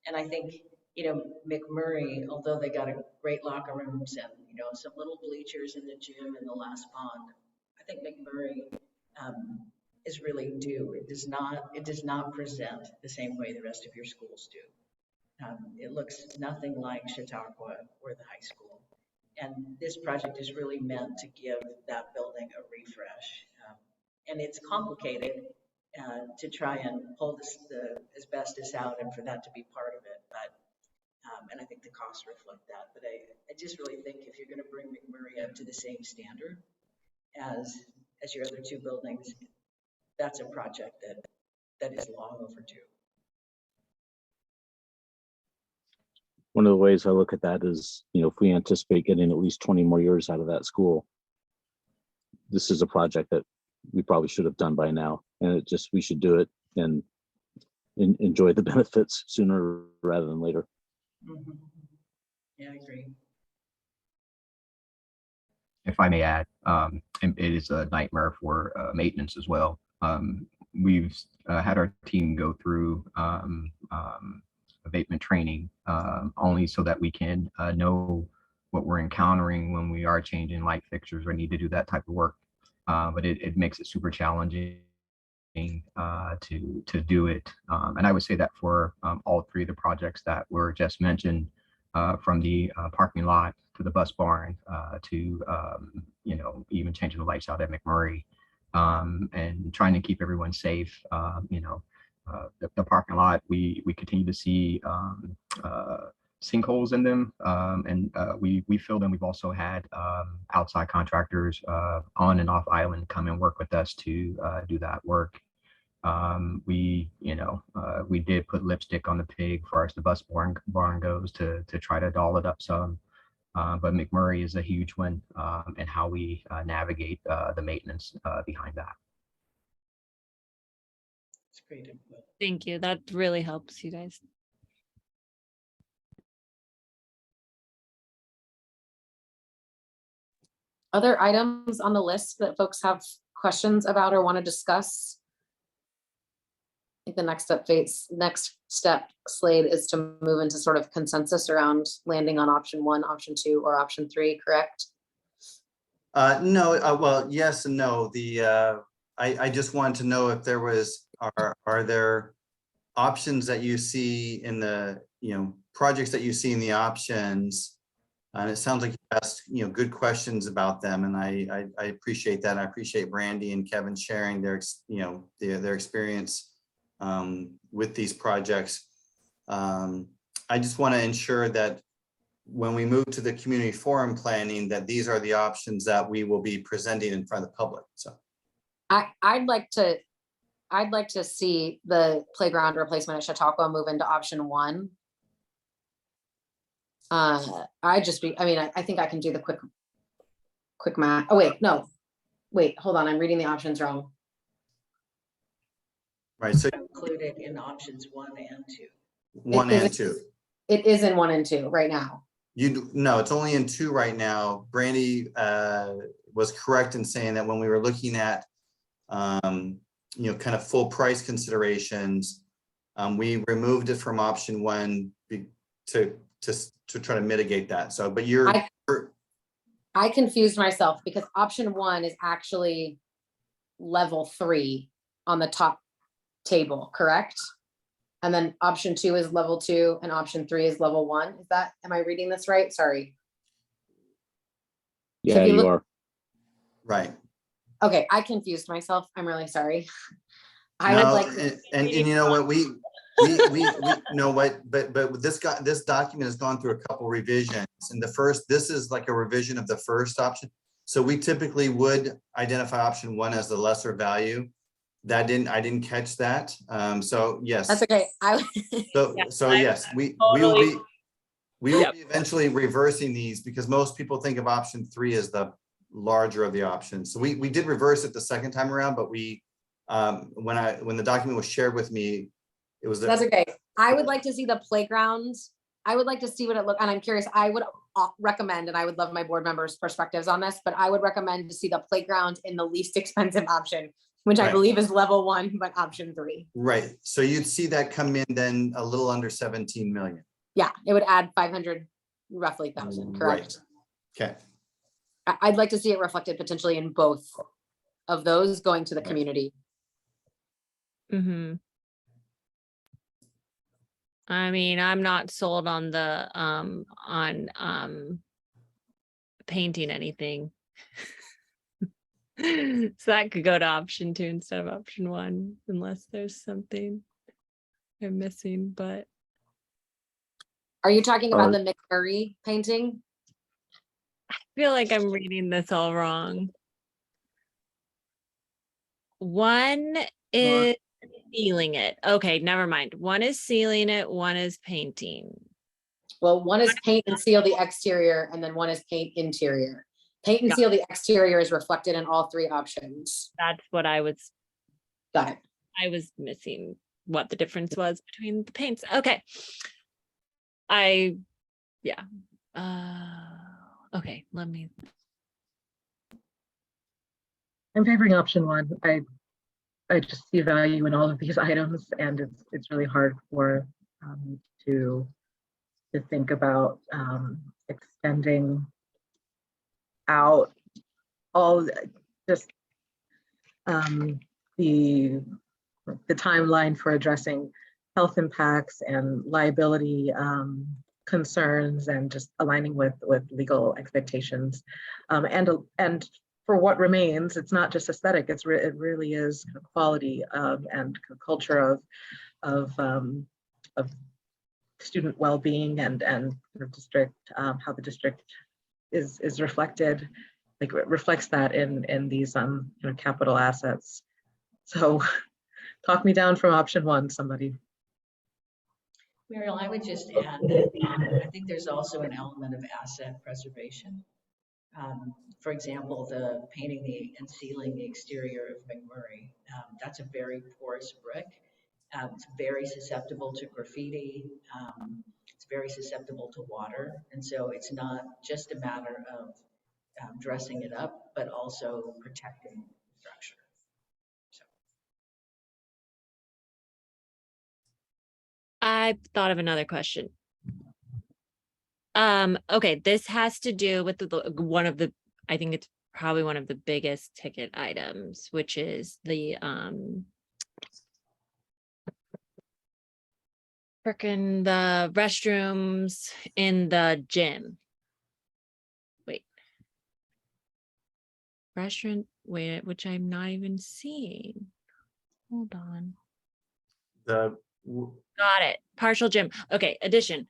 And I think, you know, McMurray, although they got a great locker rooms and, you know, some little bleachers in the gym in the last bond, I think McMurray is really due. It does not present the same way the rest of your schools do. It looks nothing like Chautauqua or the high school. And this project is really meant to give that building a refresh. And it's complicated to try and pull the asbestos out and for that to be part of it. But and I think the costs reflect that. But I just really think if you're going to bring McMurray up to the same standard as your other two buildings, that's a project that is long overdue. One of the ways I look at that is, you know, if we anticipate getting at least 20 more years out of that school, this is a project that we probably should have done by now. And we should do it and enjoy the benefits sooner rather than later. Mm-hmm. Yeah, I agree. If I may add, it is a nightmare for maintenance as well. we've had our team go through abatement training only so that we can know what we're encountering when we are changing light fixtures or need to do that type of work. But it makes it super challenging to do it. And I would say that for all three of the projects that were just mentioned, from the parking lot to the bus barn to even changing the lights out at McMurray, and trying to keep everyone safe. The parking lot, we continue to see sinkholes in them, and we fill them. We've also had outside contractors on and off island come and work with us to do that work. We did put lipstick on the pig as far as the bus barn goes to try to doll it up some. But McMurray is a huge one, and how we navigate the maintenance behind that. It's great input. Thank you. That really helps you guys. Other items on the list that folks have questions about or want to discuss? I think the next step, Slade, is to move into sort of consensus around landing on option 1, option 2, or option 3, correct? No, well, yes and no. I just wanted to know if there was, are there options that you see in the, projects that you see in the options? And it sounds like you asked, good questions about them, and I appreciate that. I appreciate Brandy and Kevin sharing their experience with these projects. I just want to ensure that when we move to the community forum planning, that these are the options that we will be presenting in front of the public. So I'd like to see the playground replacement at Chautauqua move into option 1. I think I can do the quick math. Oh, wait, hold on. I'm reading the options wrong. right, so Included in options 1 and 2. 1 and 2. It is in 1 and 2 right now. No, it's only in 2 right now. Brandy was correct in saying that when we were looking at kind of full price considerations, we removed it from option 1 to try to mitigate that. So, but I confused myself because option 1 is actually level 3 on the top table, correct? And then option 2 is level 2 and option 3 is level 1. Am I reading this right? Sorry. Yeah, you are. right. Okay, I confused myself. I'm really sorry. I No, would like to. and you know what, we know what, but this document has gone through a couple revisions, and this is like a revision of the first option. So we typically would identify option 1 as the lesser value. I didn't catch that. So yes. That's okay. So yes, we will be eventually reversing these, because most people think of option 3 as the larger of the options. So we did reverse it the second time around, but we when the document was shared with me, it was That's okay. I would like to see the playground. I would like to see what it looked, and I'm curious, I would recommend, and I would love my board members' perspectives on this, but I would recommend to see the playground in the least expensive option, which I believe is level 1, but option 3. Right. So you'd see that come in then a little under 17 million. Yeah, it would add 500 roughly thousand, correct? Right. Okay. I'd like to see it reflected potentially in both of those going to the community. Mm-hmm. I mean, I'm not sold on the painting anything. So that could go to option 2 instead of option 1, unless there's something I'm missing. But Are you talking about the McMurray painting? I feel like I'm reading this all wrong. 1 is sealing it. Okay, never mind. 1 is sealing it, 1 is painting. Well, 1 is paint and seal the exterior, and then 1 is paint interior. Paint and Got seal the exterior is reflected in all 3 options. That's what I was Got it. I was missing what the difference was between the paints. Okay. Okay, let me. I'm favoring option 1. I just see value in all of these items, and it's really hard for to think about extending out all just the timeline for addressing health impacts and liability concerns, and just aligning with legal expectations, and for what remains, it's not just aesthetic. It really is quality and culture of student well-being, and the district, how the district is reflected, like it reflects that in these capital assets. So talk me down from option one, somebody. Muriel, I would just add that I think there's also an element of asset preservation. For example, the painting and sealing the exterior of McMurray, that's a very porous brick. It's very susceptible to graffiti. It's very susceptible to water. And so it's not just a matter of dressing it up, but also protecting the structure. So. I thought of another question. Okay, this has to do with one of the, I think it's probably one of the biggest ticket items, which is the frickin' the restrooms in the gym. Wait. Restaurant, wait, which I'm not even seeing. Hold on. Got it. Partial gym. Okay, addition.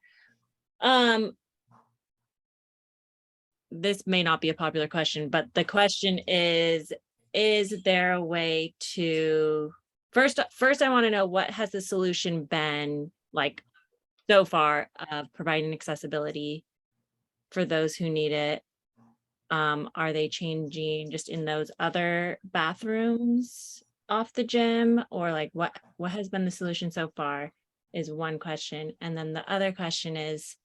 This may not be a popular question, but the question is there a way to first I want to know, what has the solution been like so far of providing accessibility for those who need it? Are they changing just in those other bathrooms off the gym, or like what has been the solution so far is one question. And then the other question is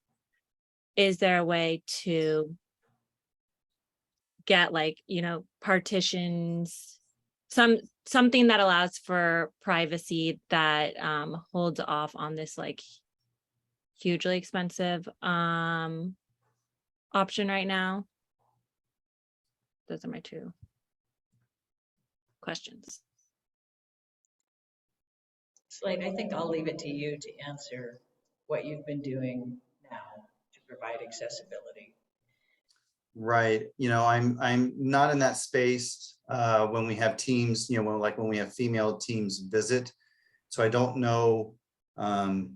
there a way to get like, partitions, something that allows for privacy that holds off on this like hugely expensive option right now? Those are my two questions. Slade, I think I'll leave it to you to answer what you've been doing now to provide accessibility. Right. I'm not in that space when we have teams, when we have female teams visit. So I don't know, what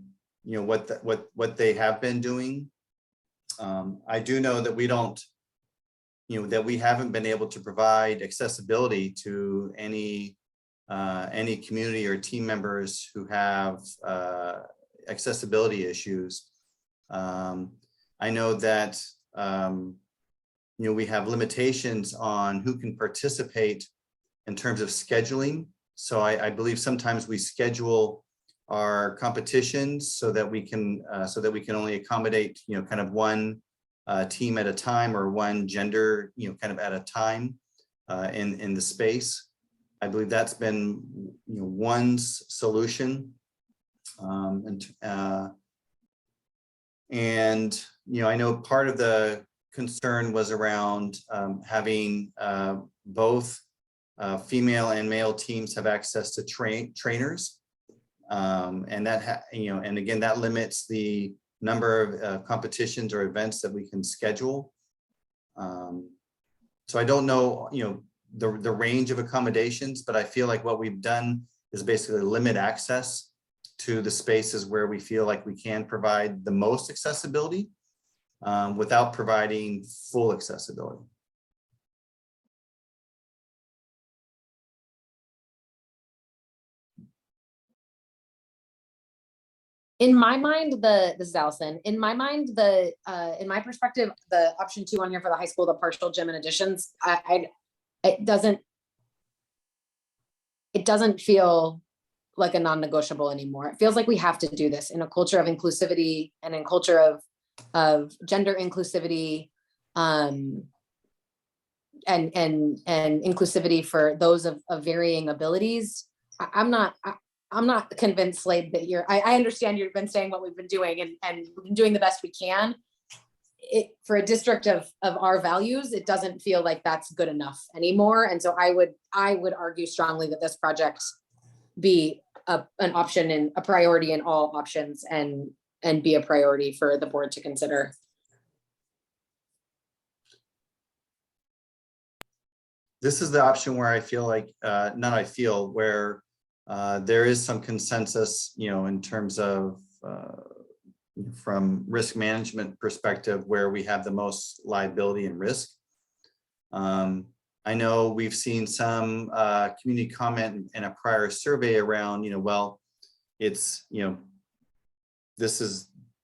they have been doing. I do know that we don't, that we haven't been able to provide accessibility to any community or team members who have accessibility issues. I know that we have limitations on who can participate in terms of scheduling. So I believe sometimes we schedule our competitions so that we can only accommodate kind of one team at a time, or one gender kind of at a time in the space. I believe that's been one solution. I know part of the concern was around having both female and male teams have access to trainers, and that and again, that limits the number of competitions or events that we can schedule. So I don't know the range of accommodations, but I feel like what we've done is basically limit access to the spaces where we feel like we can provide the most accessibility without providing full accessibility. In my mind, this is Allison. In my mind, in my perspective, the option 2 on here for the high school, the partial gym and additions, it doesn't feel like a non-negotiable anymore. It feels like we have to do this in a culture of inclusivity and in culture of gender inclusivity, and inclusivity for those of varying abilities. I'm not convinced, Slade, that I understand you've been saying what we've been doing and we've been doing the best we can. For a district of our values, it doesn't feel like that's good enough anymore. And so I would argue strongly that this project be an option and a priority in all options and be a priority for the board to consider. This is the option where I feel like, where there is some consensus, in terms of from risk management perspective, where we have the most liability and risk. I know we've seen some community comment in a prior survey around, well, it's,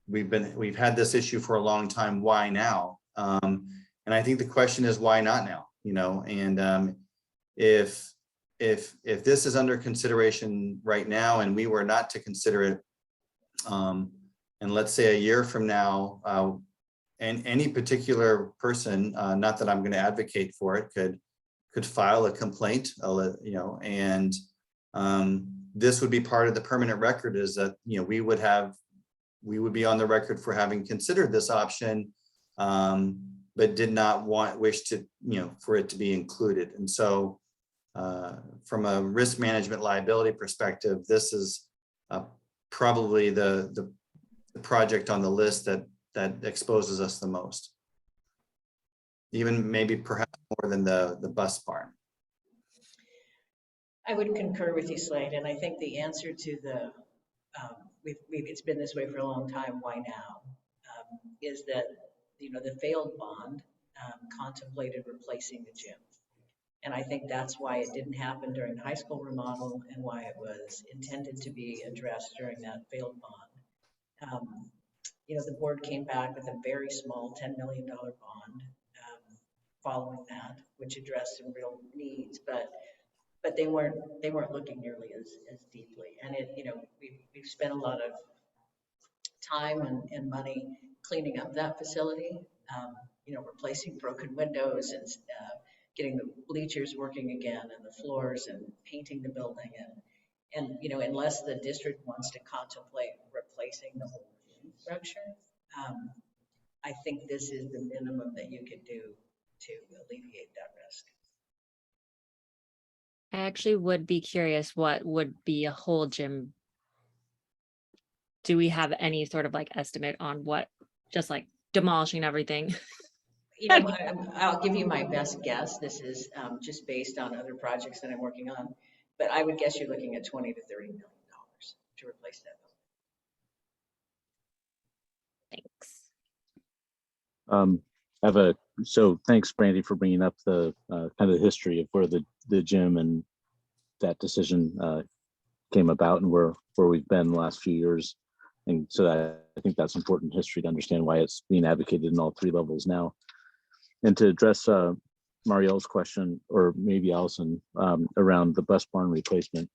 we've had this issue for a long time, why now? And I think the question is, why not now? And if this is under consideration right now and we were not to consider it, and let's say a year from now, and any particular person, not that I'm going to advocate for it, could file a complaint, and this would be part of the permanent record, is that we would be on the record for having considered this option, but did not wish to for it to be included. And so from a risk management liability perspective, this is probably the project on the list that exposes us the most, even maybe perhaps more than the bus barn. I would concur with you, Slade, and I think the answer to the it's been this way for a long time, why now, is that the failed bond contemplated replacing the gym, and I think that's why it didn't happen during the high school remodel and why it was intended to be addressed during that failed bond. The board came back with a very small $10 million bond following that, which addressed some real needs, but they weren't looking nearly as deeply. And we've spent a lot of time and money cleaning up that facility, replacing broken windows and getting the bleachers working again and the floors and painting the building, and unless the district wants to contemplate replacing the whole structure, I think this is the minimum that you could do to alleviate that risk. I actually would be curious what would be a whole gym. Do we have any sort of estimate on what, just demolishing everything? I'll give you my best guess. This is just based on other projects that I'm working on, but I would guess you're looking at $20 to $30 million to replace that building. Thanks. So thanks, Brandy, for bringing up the kind of the history of where the gym and that decision came about and where we've been the last few years. And so I think that's important history to understand why it's being advocated in all three levels now. And to address Marielle's question, or maybe Allison, around the bus barn replacement,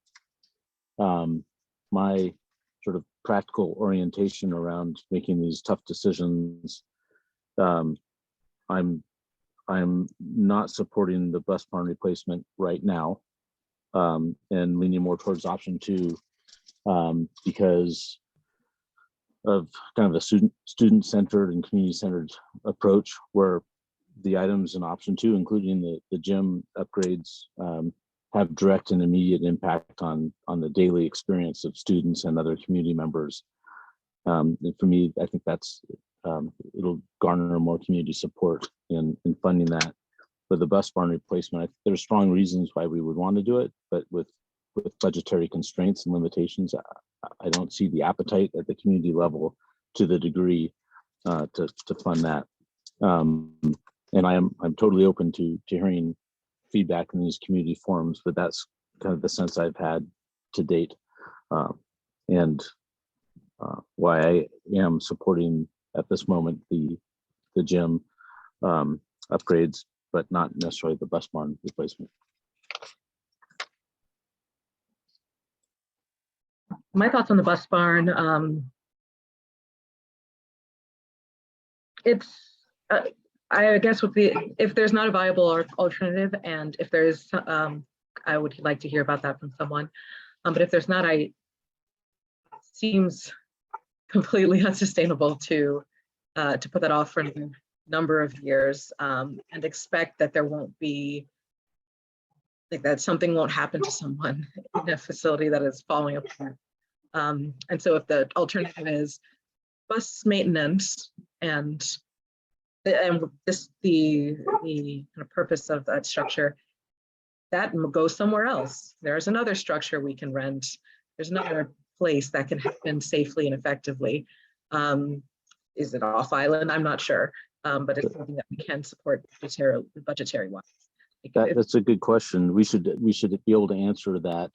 my sort of practical orientation around making these tough decisions, I'm not supporting the bus barn replacement right now, and leaning more towards option 2, because of kind of a student-centered and community-centered approach, where the items in option 2, including the gym upgrades, have direct and immediate impact on the daily experience of students and other community members. And for me, I think that's it'll garner more community support in funding that. For the bus barn replacement, there's strong reasons why we would want to do it, but with budgetary constraints and limitations, I don't see the appetite at the community level to the degree to fund that. And I'm totally open to hearing feedback in these community forums, but that's kind of the sense I've had to date, and why I am supporting at this moment the gym upgrades, but not necessarily the bus barn replacement. My thoughts on the bus barn, it's I guess if there's not a viable alternative, and if there's I would like to hear about that from someone. But if there's not, seems completely unsustainable to put that off for a number of years and expect that there won't be, like, that something won't happen to someone in a facility that is falling apart. And so if the alternative is bus maintenance and this, the kind of purpose of that structure, that goes somewhere else. There's another structure we can rent. There's another place that can happen safely and effectively. Is it off island? I'm not sure, but it's something that we can support budgetary wise. That's a good question. We should be able to answer that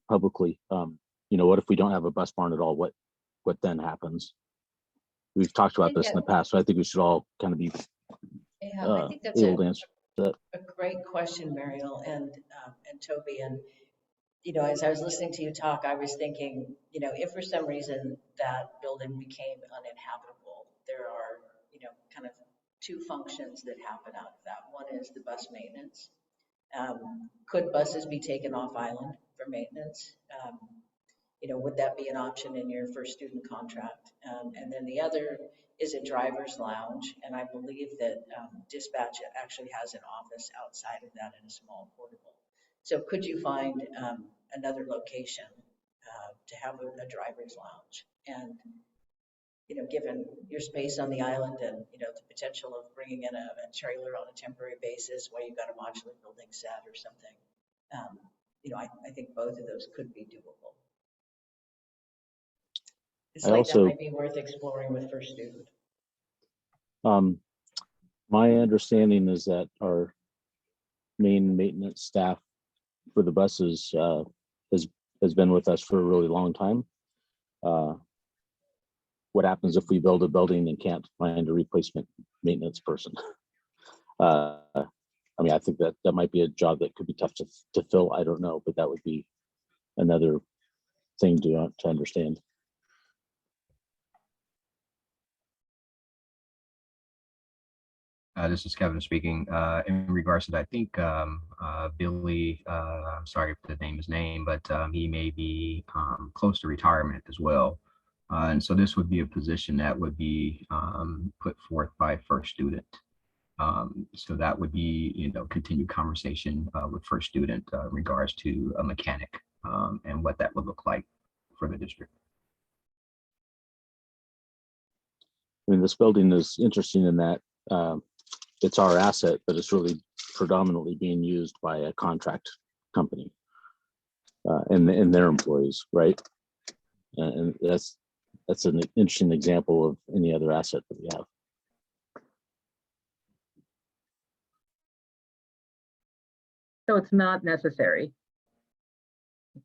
publicly. You know, what if we don't have a bus barn at all? What then happens? We've talked about this in the past, so I think we should all kind of be I think that's able to answer that. a great question, Mariel and Toby. And you know, as I was listening to you talk, I was thinking, you know, if for some reason that building became uninhabitable, there are, you know, kind of two functions that happen out of that. One is the bus maintenance. Could buses be taken off island for maintenance? You know, would that be an option in your first student contract? And then the other is a driver's lounge. And I believe that dispatch actually has an office outside of that in a small portable. So could you find another location to have a driver's lounge? And, you know, given your space on the island and, you know, the potential of bringing in a trailer on a temporary basis while you've got a modular building set or something, you know, I think both of those could be doable. It's like that might be worth exploring with first student. My understanding is that our main maintenance staff for the buses has been with us for a really long time. What happens if we build a building and can't find a replacement maintenance person? I mean, I think that might be a job that could be tough to fill. I don't know, but that would be another thing to understand. This is Kevin speaking. In regards to that, I think Billy, I'm sorry if the name is name, but he may be close to retirement as well. And so this would be a position that would be put forth by first student. So that would be, you know, continued conversation with first student in regards to a mechanic and what that would look like for the district. I mean, this building is interesting in that it's our asset, but it's really predominantly being used by a contract company and their employees, right? And that's an interesting example of any other asset that we have. So it's not necessary.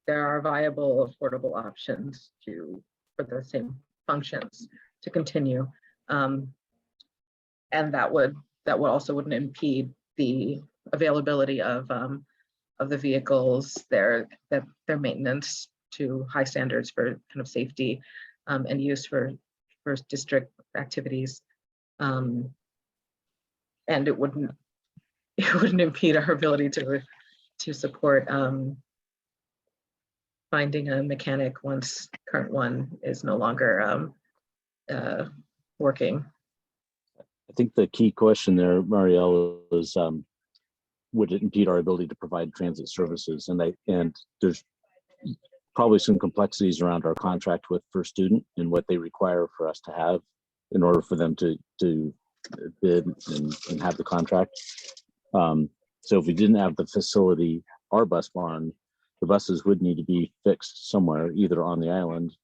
There are viable, affordable options for the same functions to continue, and that also wouldn't impede the availability of the vehicles, their maintenance to high standards for kind of safety and use for district activities, and it wouldn't impede our ability to support finding a mechanic once current one is no longer working. I think the key question there, Marielle, is would it impede our ability to provide transit services? And there's probably some complexities around our contract with First Student and what they require for us to have in order for them to bid and have the contract. So if we didn't have the facility, our bus barn, the buses would need to be fixed somewhere, either on the island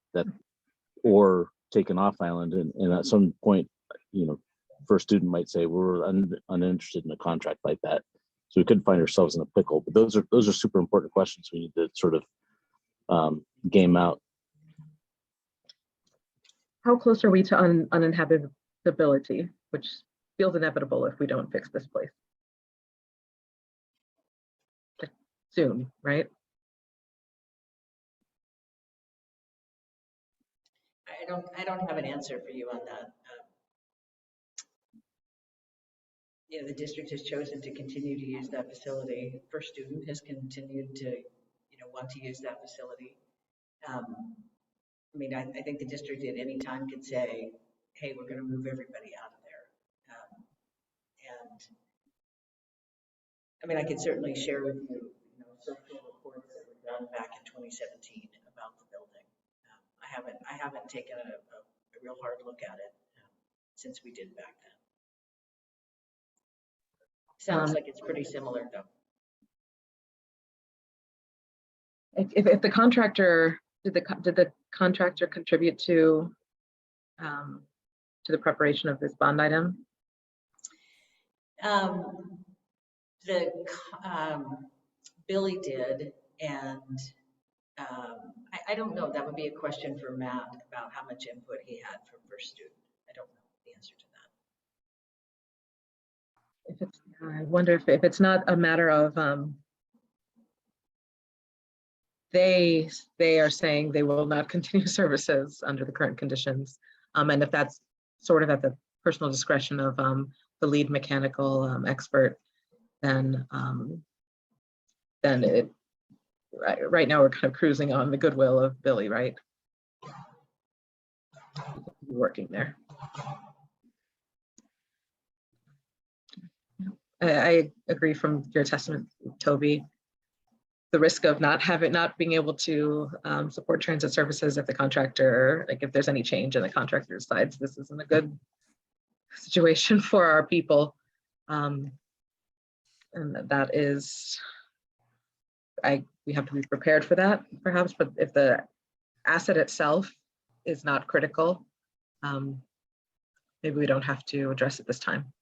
or taken off island. And at some point, you know, First Student might say we're uninterested in a contract like that. So we could find ourselves in a pickle. But those are super important questions we need to sort of game out. How close are we to uninhabitability, which feels inevitable if we don't fix this place? Soon, right? I don't have an answer for you on that. You know, the district has chosen to continue to use that facility. First Student has continued to, you know, want to use that facility. I mean, I think the district at any time could say, hey, we're going to move everybody out of there. And I mean, I could certainly share with you, social reports that were done back in 2017 about the building. I haven't taken a real hard look at it since we did back then. Sounds like it's pretty similar though. If the contractor, did the contractor contribute to the preparation of this bond item? Billy did, and I don't know. That would be a question for Matt about how much input he had from First Student. I don't know the answer to that. If it's, I wonder if it's not a matter of they are saying they will not continue services under the current conditions, and if that's sort of at the personal discretion of the lead mechanical expert, then right now we're kind of cruising on the goodwill of Billy, right? Working there. I agree from your testament, Toby. The risk of not being able to support transit services if the contractor, like if there's any change and the contractor decides this isn't a good situation for our people. And that is, we have to be prepared for that perhaps, but if the asset itself is not critical, maybe we don't have to address it this time.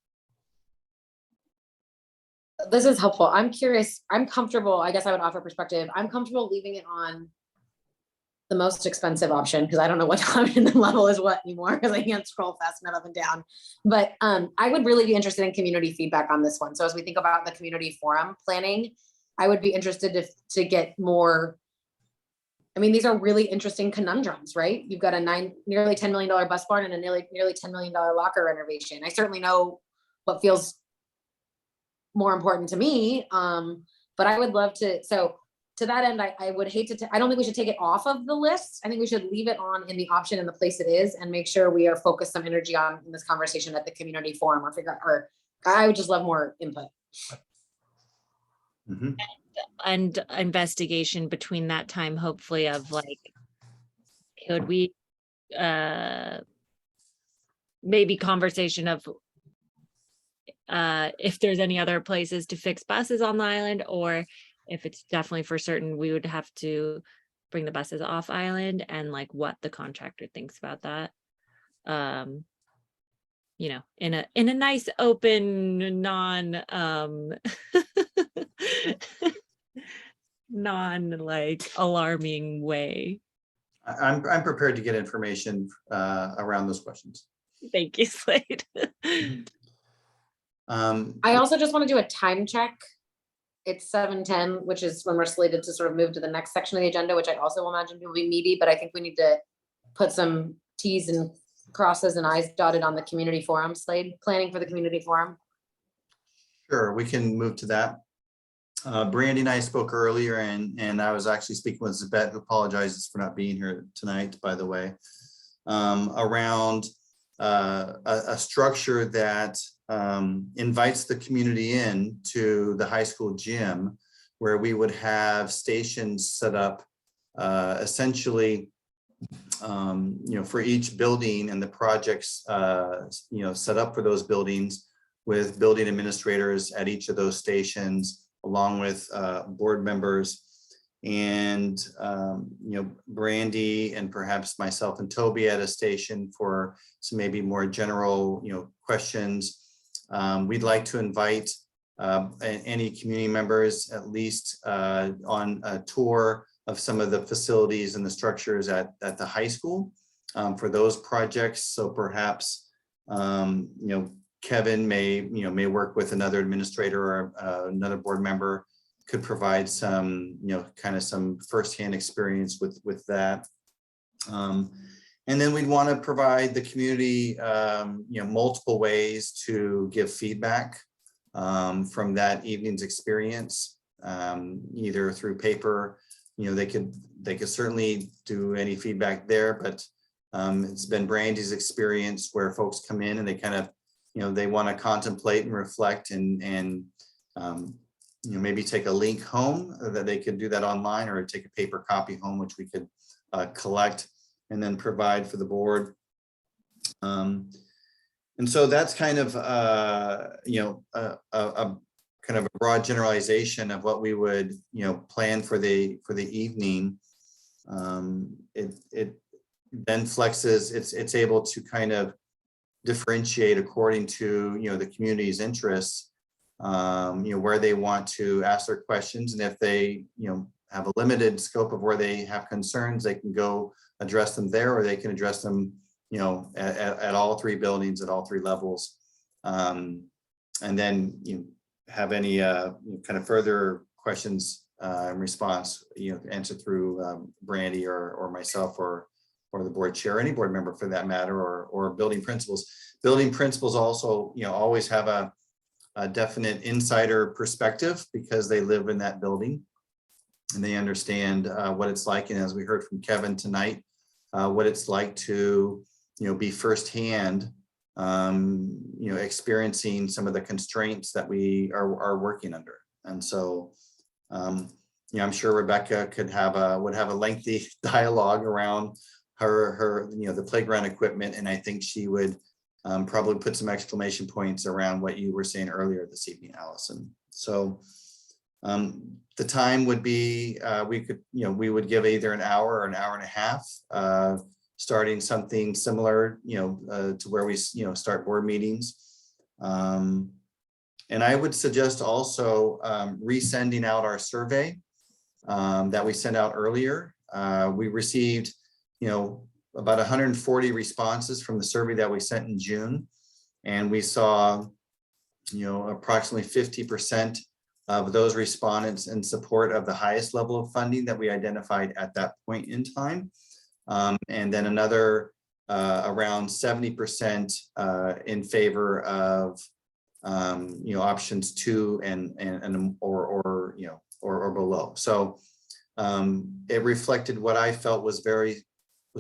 This is helpful. I'm curious. I'm comfortable. I guess I would offer perspective. I'm comfortable leaving it on the most expensive option because I don't know what option the level is what anymore because I can't scroll fast enough up and down. But I would really be interested in community feedback on this one. So as we think about the community forum planning, I would be interested to get more. I mean, these are really interesting conundrums, right? You've got a nearly $10 million bus barn and a nearly $10 million locker renovation. I certainly know what feels more important to me, but I would love to. So to that end, I would hate to. I don't think we should take it off of the list. I think we should leave it on in the option in the place it is, and make sure we are focused some energy on in this conversation at the community forum, or figure out. Or I would just love more input. Mm-hmm. And investigation between that time, hopefully, of like, could we maybe conversation of if there's any other places to fix buses on the island, or if it's definitely for certain we would have to bring the buses off island, and like what the contractor thinks about that. You know, in a nice open non like alarming way. I'm prepared to get information around those questions. Thank you, Slade. I also just want to do a time check. It's 7:10, which is when we're slated to sort of move to the next section of the agenda, which I also imagine will be meaty, but I think we need to put some T's and crosses and I's dotted on the community forum, Slade, planning for the community forum. Sure, we can move to that. Brandy and I spoke earlier, and I was actually speaking with Zabette, who apologizes for not being here tonight, by the way, around a structure that invites the community in to the high school gym, where we would have stations set up essentially, for each building, and the projects, set up for those buildings, with building administrators at each of those stations, along with board members. And Brandy and perhaps myself and Toby at a station for some maybe more general questions. We'd like to invite any community members at least on a tour of some of the facilities and the structures at the high school for those projects. So perhaps Kevin may work with another administrator or another board member, could provide some kind of some firsthand experience with that. And then we'd want to provide the community multiple ways to give feedback from that evening's experience, either through paper, they could certainly do any feedback there, but it's been Brandy's experience where folks come in and they kind of, they want to contemplate and reflect and maybe take a link home that they could do that online, or take a paper copy home, which we could collect and then provide for the board. And so that's kind of, a kind of a broad generalization of what we would, plan for the evening. It then flexes, it's able to kind of differentiate according to, the community's interests, where they want to ask their questions. And if they, have a limited scope of where they have concerns, they can go address them there, or they can address them, at all three buildings, at all three levels. And then have any kind of further questions in response, answer through Brandy or myself or the board chair, any board member for that matter, or building principals. Building principals also, always have a definite insider perspective because they live in that building and they understand what it's like. And as we heard from Kevin tonight, what it's like to, be firsthand, experiencing some of the constraints that we are working under. And so, I'm sure Rebecca would have a lengthy dialogue around her the playground equipment. And I think she would probably put some exclamation points around what you were saying earlier this evening, Allison. So the time would be, we would give either an hour or an hour and a half, starting something similar, to where we, start board meetings. And I would suggest also resending out our survey that we sent out earlier. We received, about 140 responses from the survey that we sent in June. And we saw, approximately 50% of those respondents in support of the highest level of funding that we identified at that point in time. And then another around 70% in favor of options 2 and or below. So it reflected what I felt was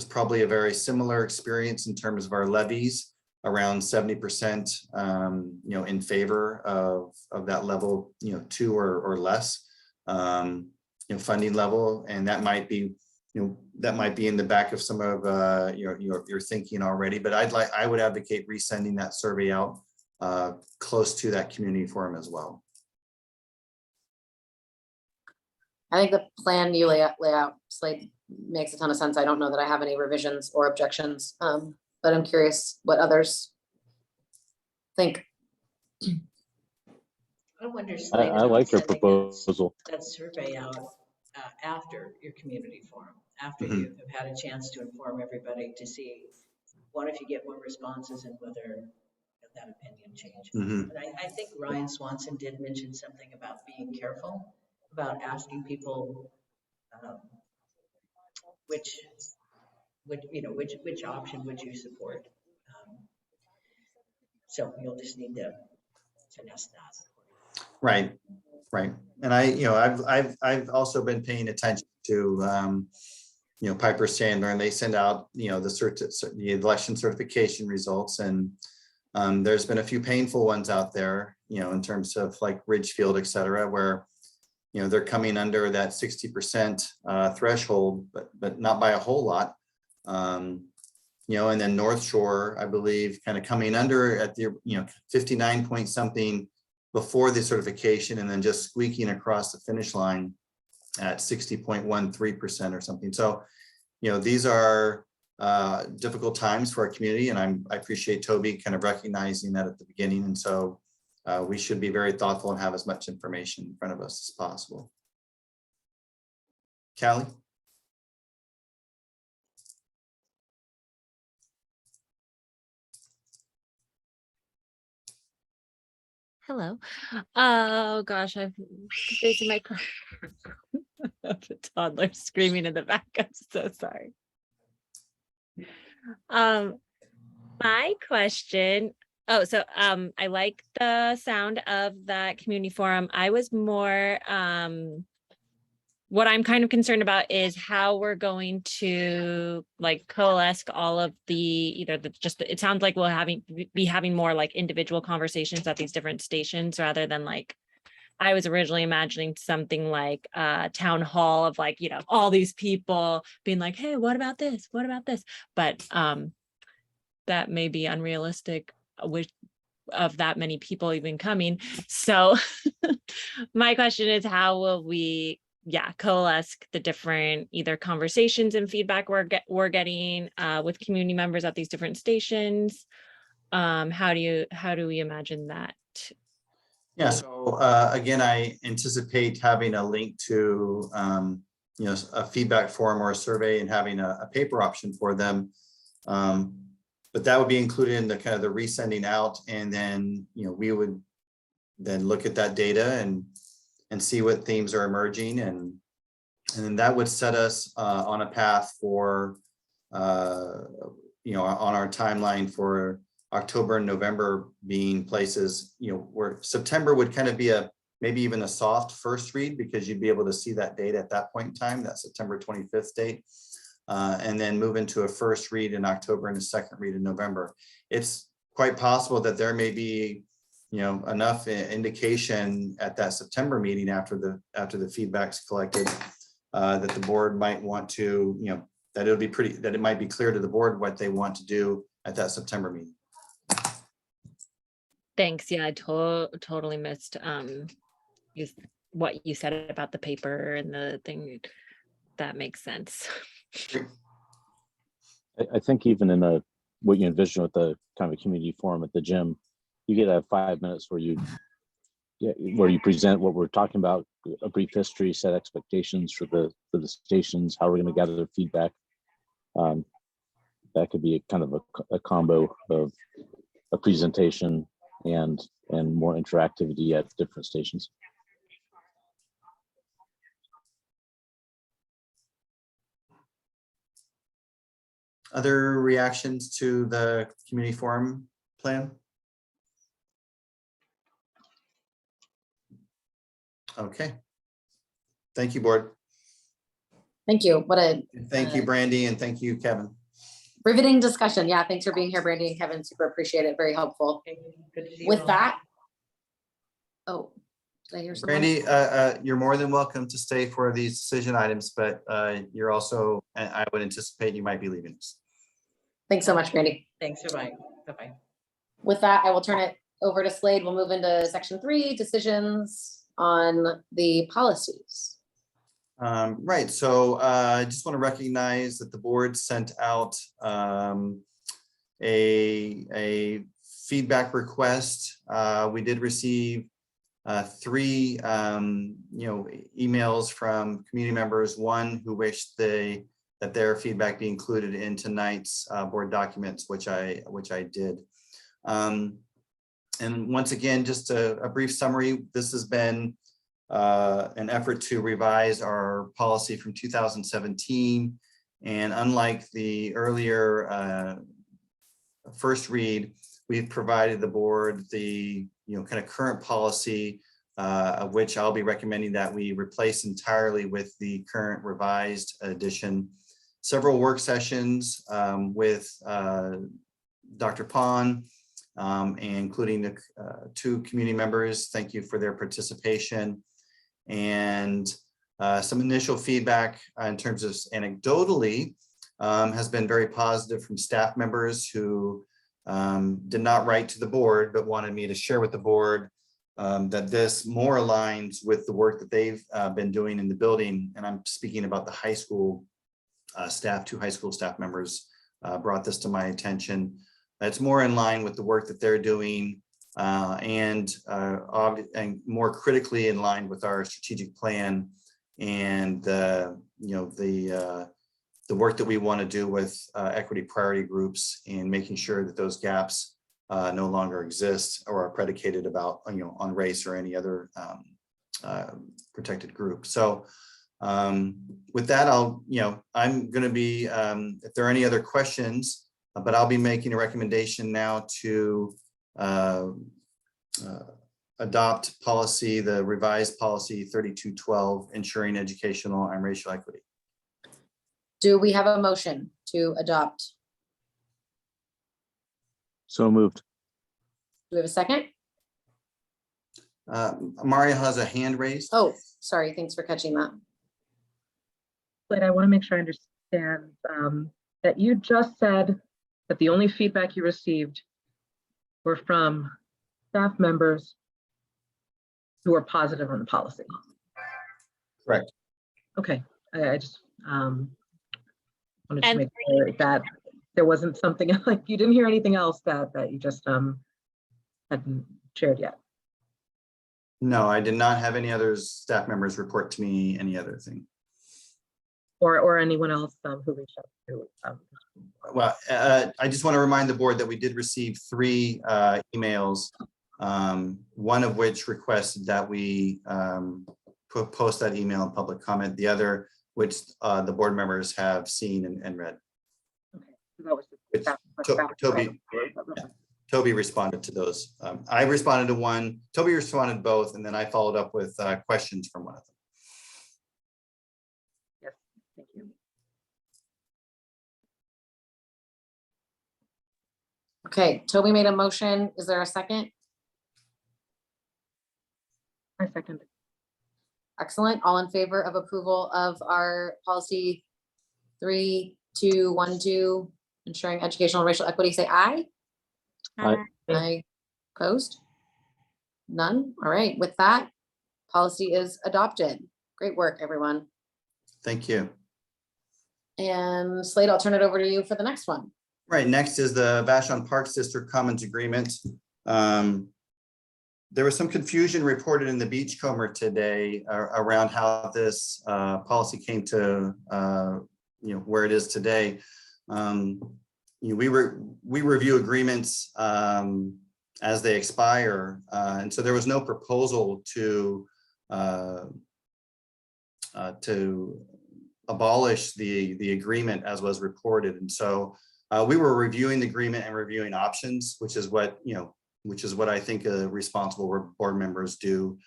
probably a very similar experience in terms of our levies, around 70% in favor of that level 2 or less funding level. And that might be in the back of some of your thinking already, but I would advocate resending that survey out close to that community forum as well. I think the plan you lay out Slade makes a ton of sense. I don't know that I have any revisions or objections, but I'm curious what others think. I wonder, I Slade, like her sending proposal. that survey out after your community forum, after Mhm. you have had a chance to inform everybody to see, one, if you get more responses and whether that opinion changes. Mhm. But I think Ryan Swanson did mention something about being careful about asking people which option would you support. So you'll just need to finesse that. Right. And I've also been paying attention to, Piper Sandler, and they send out, the election certification results. And there's been a few painful ones out there, in terms of like Ridgefield, et cetera, where, they're coming under that 60% threshold, but not by a whole lot. And then North Shore, I believe, kind of coming under at the, 59 point something before the certification, and then just squeaking across the finish line at 60.13% or something. So, these are difficult times for our community, and I appreciate Toby kind of recognizing that at the beginning. And so we should be very thoughtful and have as much information in front of us as possible. Callie? Hello. Oh gosh, I'm facing my car. The toddler screaming in the back. I'm so sorry. My question. Oh, so I like the sound of that community forum. I was more what I'm kind of concerned about is how we're going to like coalesce all of the either the just it sounds like we'll be having more like individual conversations at these different stations rather than like I was originally imagining something like a town hall of like, you know, all these people being like, hey, what about this? What about this? But that may be unrealistic with of that many people even coming. So my question is, how will we coalesce the different either conversations and feedback we're getting with community members at these different stations? How do we imagine that? Yeah, so again, I anticipate having a link to you know, a feedback form or a survey and having a paper option for them. But that would be included in the kind of the resending out, and then, you know, we would then look at that data and see what themes are emerging, and then that would set us on a path for you know, on our timeline for October and November being places, you know, where September would kind of be a maybe even a soft first read, because you'd be able to see that data at that point in time, that September 25th date, and then move into a first read in October and a second read in November. It's quite possible that there may be, you know, enough indication at that September meeting after the feedback's collected that the board might want to, you know, that it might be clear to the board what they want to do at that September meeting. Thanks. Yeah, I totally missed what you said about the paper and the thing. That makes sense. I think even in what you envision with the kind of a community forum at the gym, you get 5 minutes where you present what we're talking about, a brief history, set expectations for the stations, how we're going to gather their feedback. That could be a kind of a combo of a presentation and more interactivity at different stations. Other reactions to the community forum plan? Okay. Thank you, board. Thank you. What a Thank you, Brandy, and thank you, Kevin. riveting discussion. Yeah, thanks for being here, Brandy and Kevin. Super appreciate it. Very helpful. Good to see you With all. that, oh, did I hear someone? Brandy, you're more than welcome to stay for these decision items, but you're also, I would anticipate you might be leaving us. Thanks so much, Brandy. Thanks, bye-bye. Bye-bye. With that, I will turn it over to Slade. We'll move into section 3, decisions on the policies. Right, so I just want to recognize that the board sent out a feedback request. We did receive 3 you know, emails from community members. One who wished that their feedback be included in tonight's board documents, which I did. And once again, just a brief summary. This has been an effort to revise our policy from 2017. And unlike the earlier first read, we've provided the board the, you know, kind of current policy of which I'll be recommending that we replace entirely with the current revised edition. Several work sessions with Dr. Pond, including the 2 community members. Thank you for their participation. And some initial feedback in terms of anecdotally has been very positive from staff members who did not write to the board, but wanted me to share with the board that this more aligns with the work that they've been doing in the building. And I'm speaking about the high school staff. 2 high school staff members brought this to my attention. It's more in line with the work that they're doing and more critically in line with our strategic plan and you know, the work that we want to do with equity priority groups and making sure that those gaps no longer exist or are predicated about, you know, on race or any other protected group. So with that, I'm going to be, if there are any other questions, but I'll be making a recommendation now to adopt policy, the revised policy 3212, ensuring educational and racial equity. Do we have a motion to adopt? So moved. Do we have a second? Mario has a hand raised. Oh, sorry. Thanks for catching that. But I want to make sure I understand that you just said that the only feedback you received were from staff members who are positive on the policy. Correct. Okay, I just wanted to And- make sure that there wasn't something like you didn't hear anything else that you just hadn't shared yet. No, I did not have any other staff members report to me any other thing. Or anyone else who reached out to. Well, I just want to remind the board that we did receive 3 emails, one of which requested that we post that email in public comment, the other which the board members have seen and read. Okay, so that was just Which Toby responded to those. I responded to one, Toby responded to both, and then I followed up with questions from one of them. Yes, thank you. Okay, Toby made a motion. Is there a second? I second. Excellent. All in favor of approval of our policy 3212, ensuring educational and racial equity, say aye. Aye. Aye. Opposed? None? All right, with that, policy is adopted. Great work, everyone. Thank you. And Slade, I'll turn it over to you for the next one. Right, next is the Vashon Parks District Commons Agreement. There was some confusion reported in the Beachcomber today around how this policy came to where it is today. We review agreements as they expire, and so there was no proposal to abolish the agreement as was reported, and so we were reviewing the agreement and reviewing options, which is what I think responsible board members do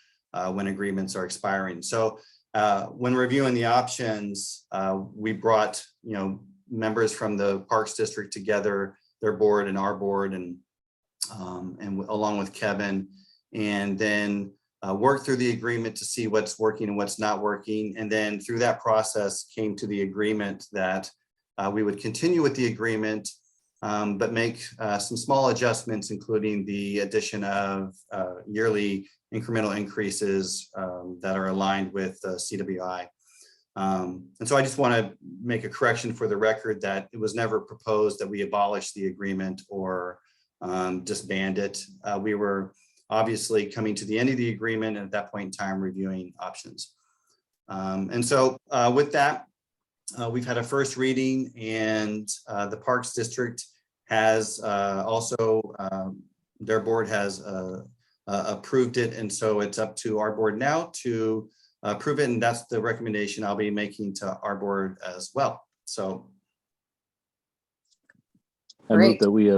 when agreements are expiring. So when reviewing the options, we brought members from the Parks District together, their board and our board, and along with Kevin, and then worked through the agreement to see what's working and what's not working. And then through that process came to the agreement that we would continue with the agreement, but make some small adjustments, including the addition of yearly incremental increases that are aligned with CWI. And so I just want to make a correction for the record that it was never proposed that we abolish the agreement or disband it. We were obviously coming to the end of the agreement, and at that point in time reviewing options. And so with that, we've had a first reading, and the Parks District has also, their board has approved it, and so it's up to our board now to approve it, and that's the recommendation I'll be making to our board as well. So I move that we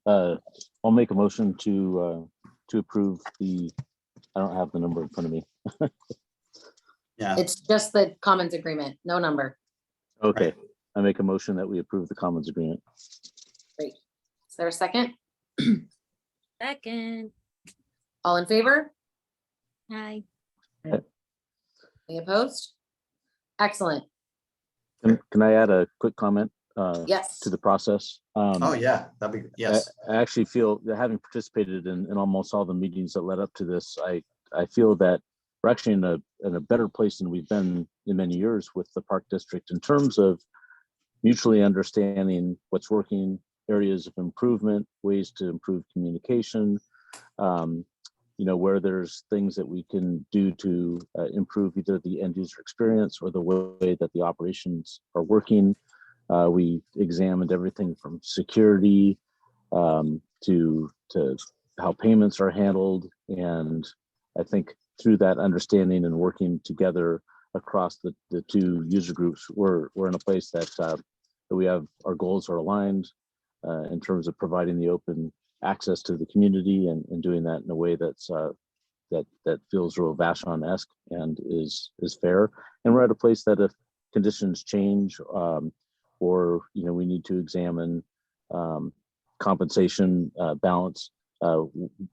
I'll make a motion to approve the, I don't have the number in front of me. yeah, It's just the commons agreement, no number. Okay, Right. I make a motion that we approve the commons agreement. Great. Is there a second? Second. All in favor? Hi. Any opposed? Excellent. Can I add a quick comment Yes. to the process? oh yeah, that'd be, yes. I actually feel that having participated in almost all the meetings that led up to this, I feel that we're actually in a better place than we've been in many years with the Park District in terms of mutually understanding what's working, areas of improvement, ways to improve communication, where there's things that we can do to improve either the end user experience or the way that the operations are working. We examined everything from security to how payments are handled. And I think through that understanding and working together across the two user groups, we're in a place that we have, our goals are aligned in terms of providing the open access to the community and doing that in a way that's that feels real Vashon-esque and is fair. And we're at a place that if conditions change, or we need to examine compensation balance,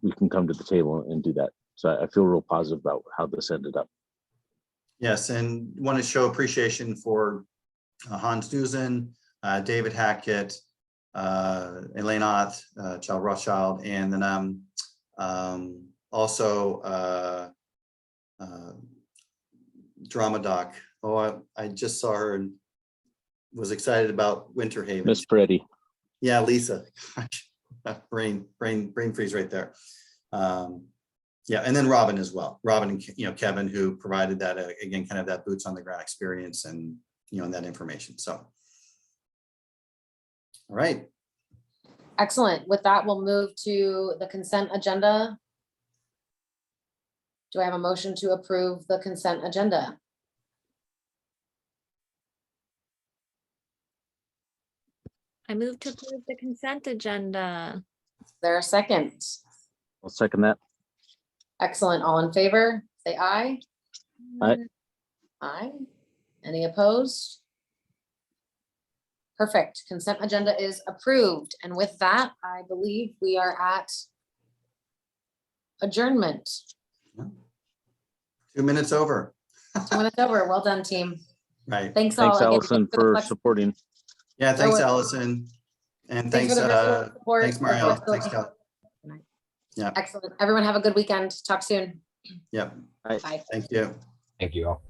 we can come to the table and do that. So I feel real positive about how this ended up. Yes, and want to show appreciation for Hans Dusen, David Hackett, Elaine Oth, Child Rothschild, and then also Drama Doc. Oh, I just saw her and was excited about Winter Haven. Miss Peretti. Yeah, Lisa. brain freeze right there. Yeah, and then Robin as well. Robin and Kevin, who provided that again, kind of that boots on the ground experience and and that information. So, all right. Excellent. With that, we'll move to the consent agenda. Do I have a motion to approve the consent agenda? I move to approve the consent agenda. Is there a second? I'll second that. Excellent. All in favor, say aye. Aye. Aye. Any opposed? Perfect. Consent agenda is approved. And with that, I believe we are at adjournment. 2 minutes over. 2 minutes over. Well done, team. Right. Thanks all. Thanks, again Allison, the for flex- supporting. Yeah, thanks, You're welcome. Allison. And Thanks thanks, for the virtual support. thanks, Mario. Thanks, Kelly. Yeah. Excellent. Everyone have a good weekend. Talk soon. Yep. Bye. Thank you. Thank you all.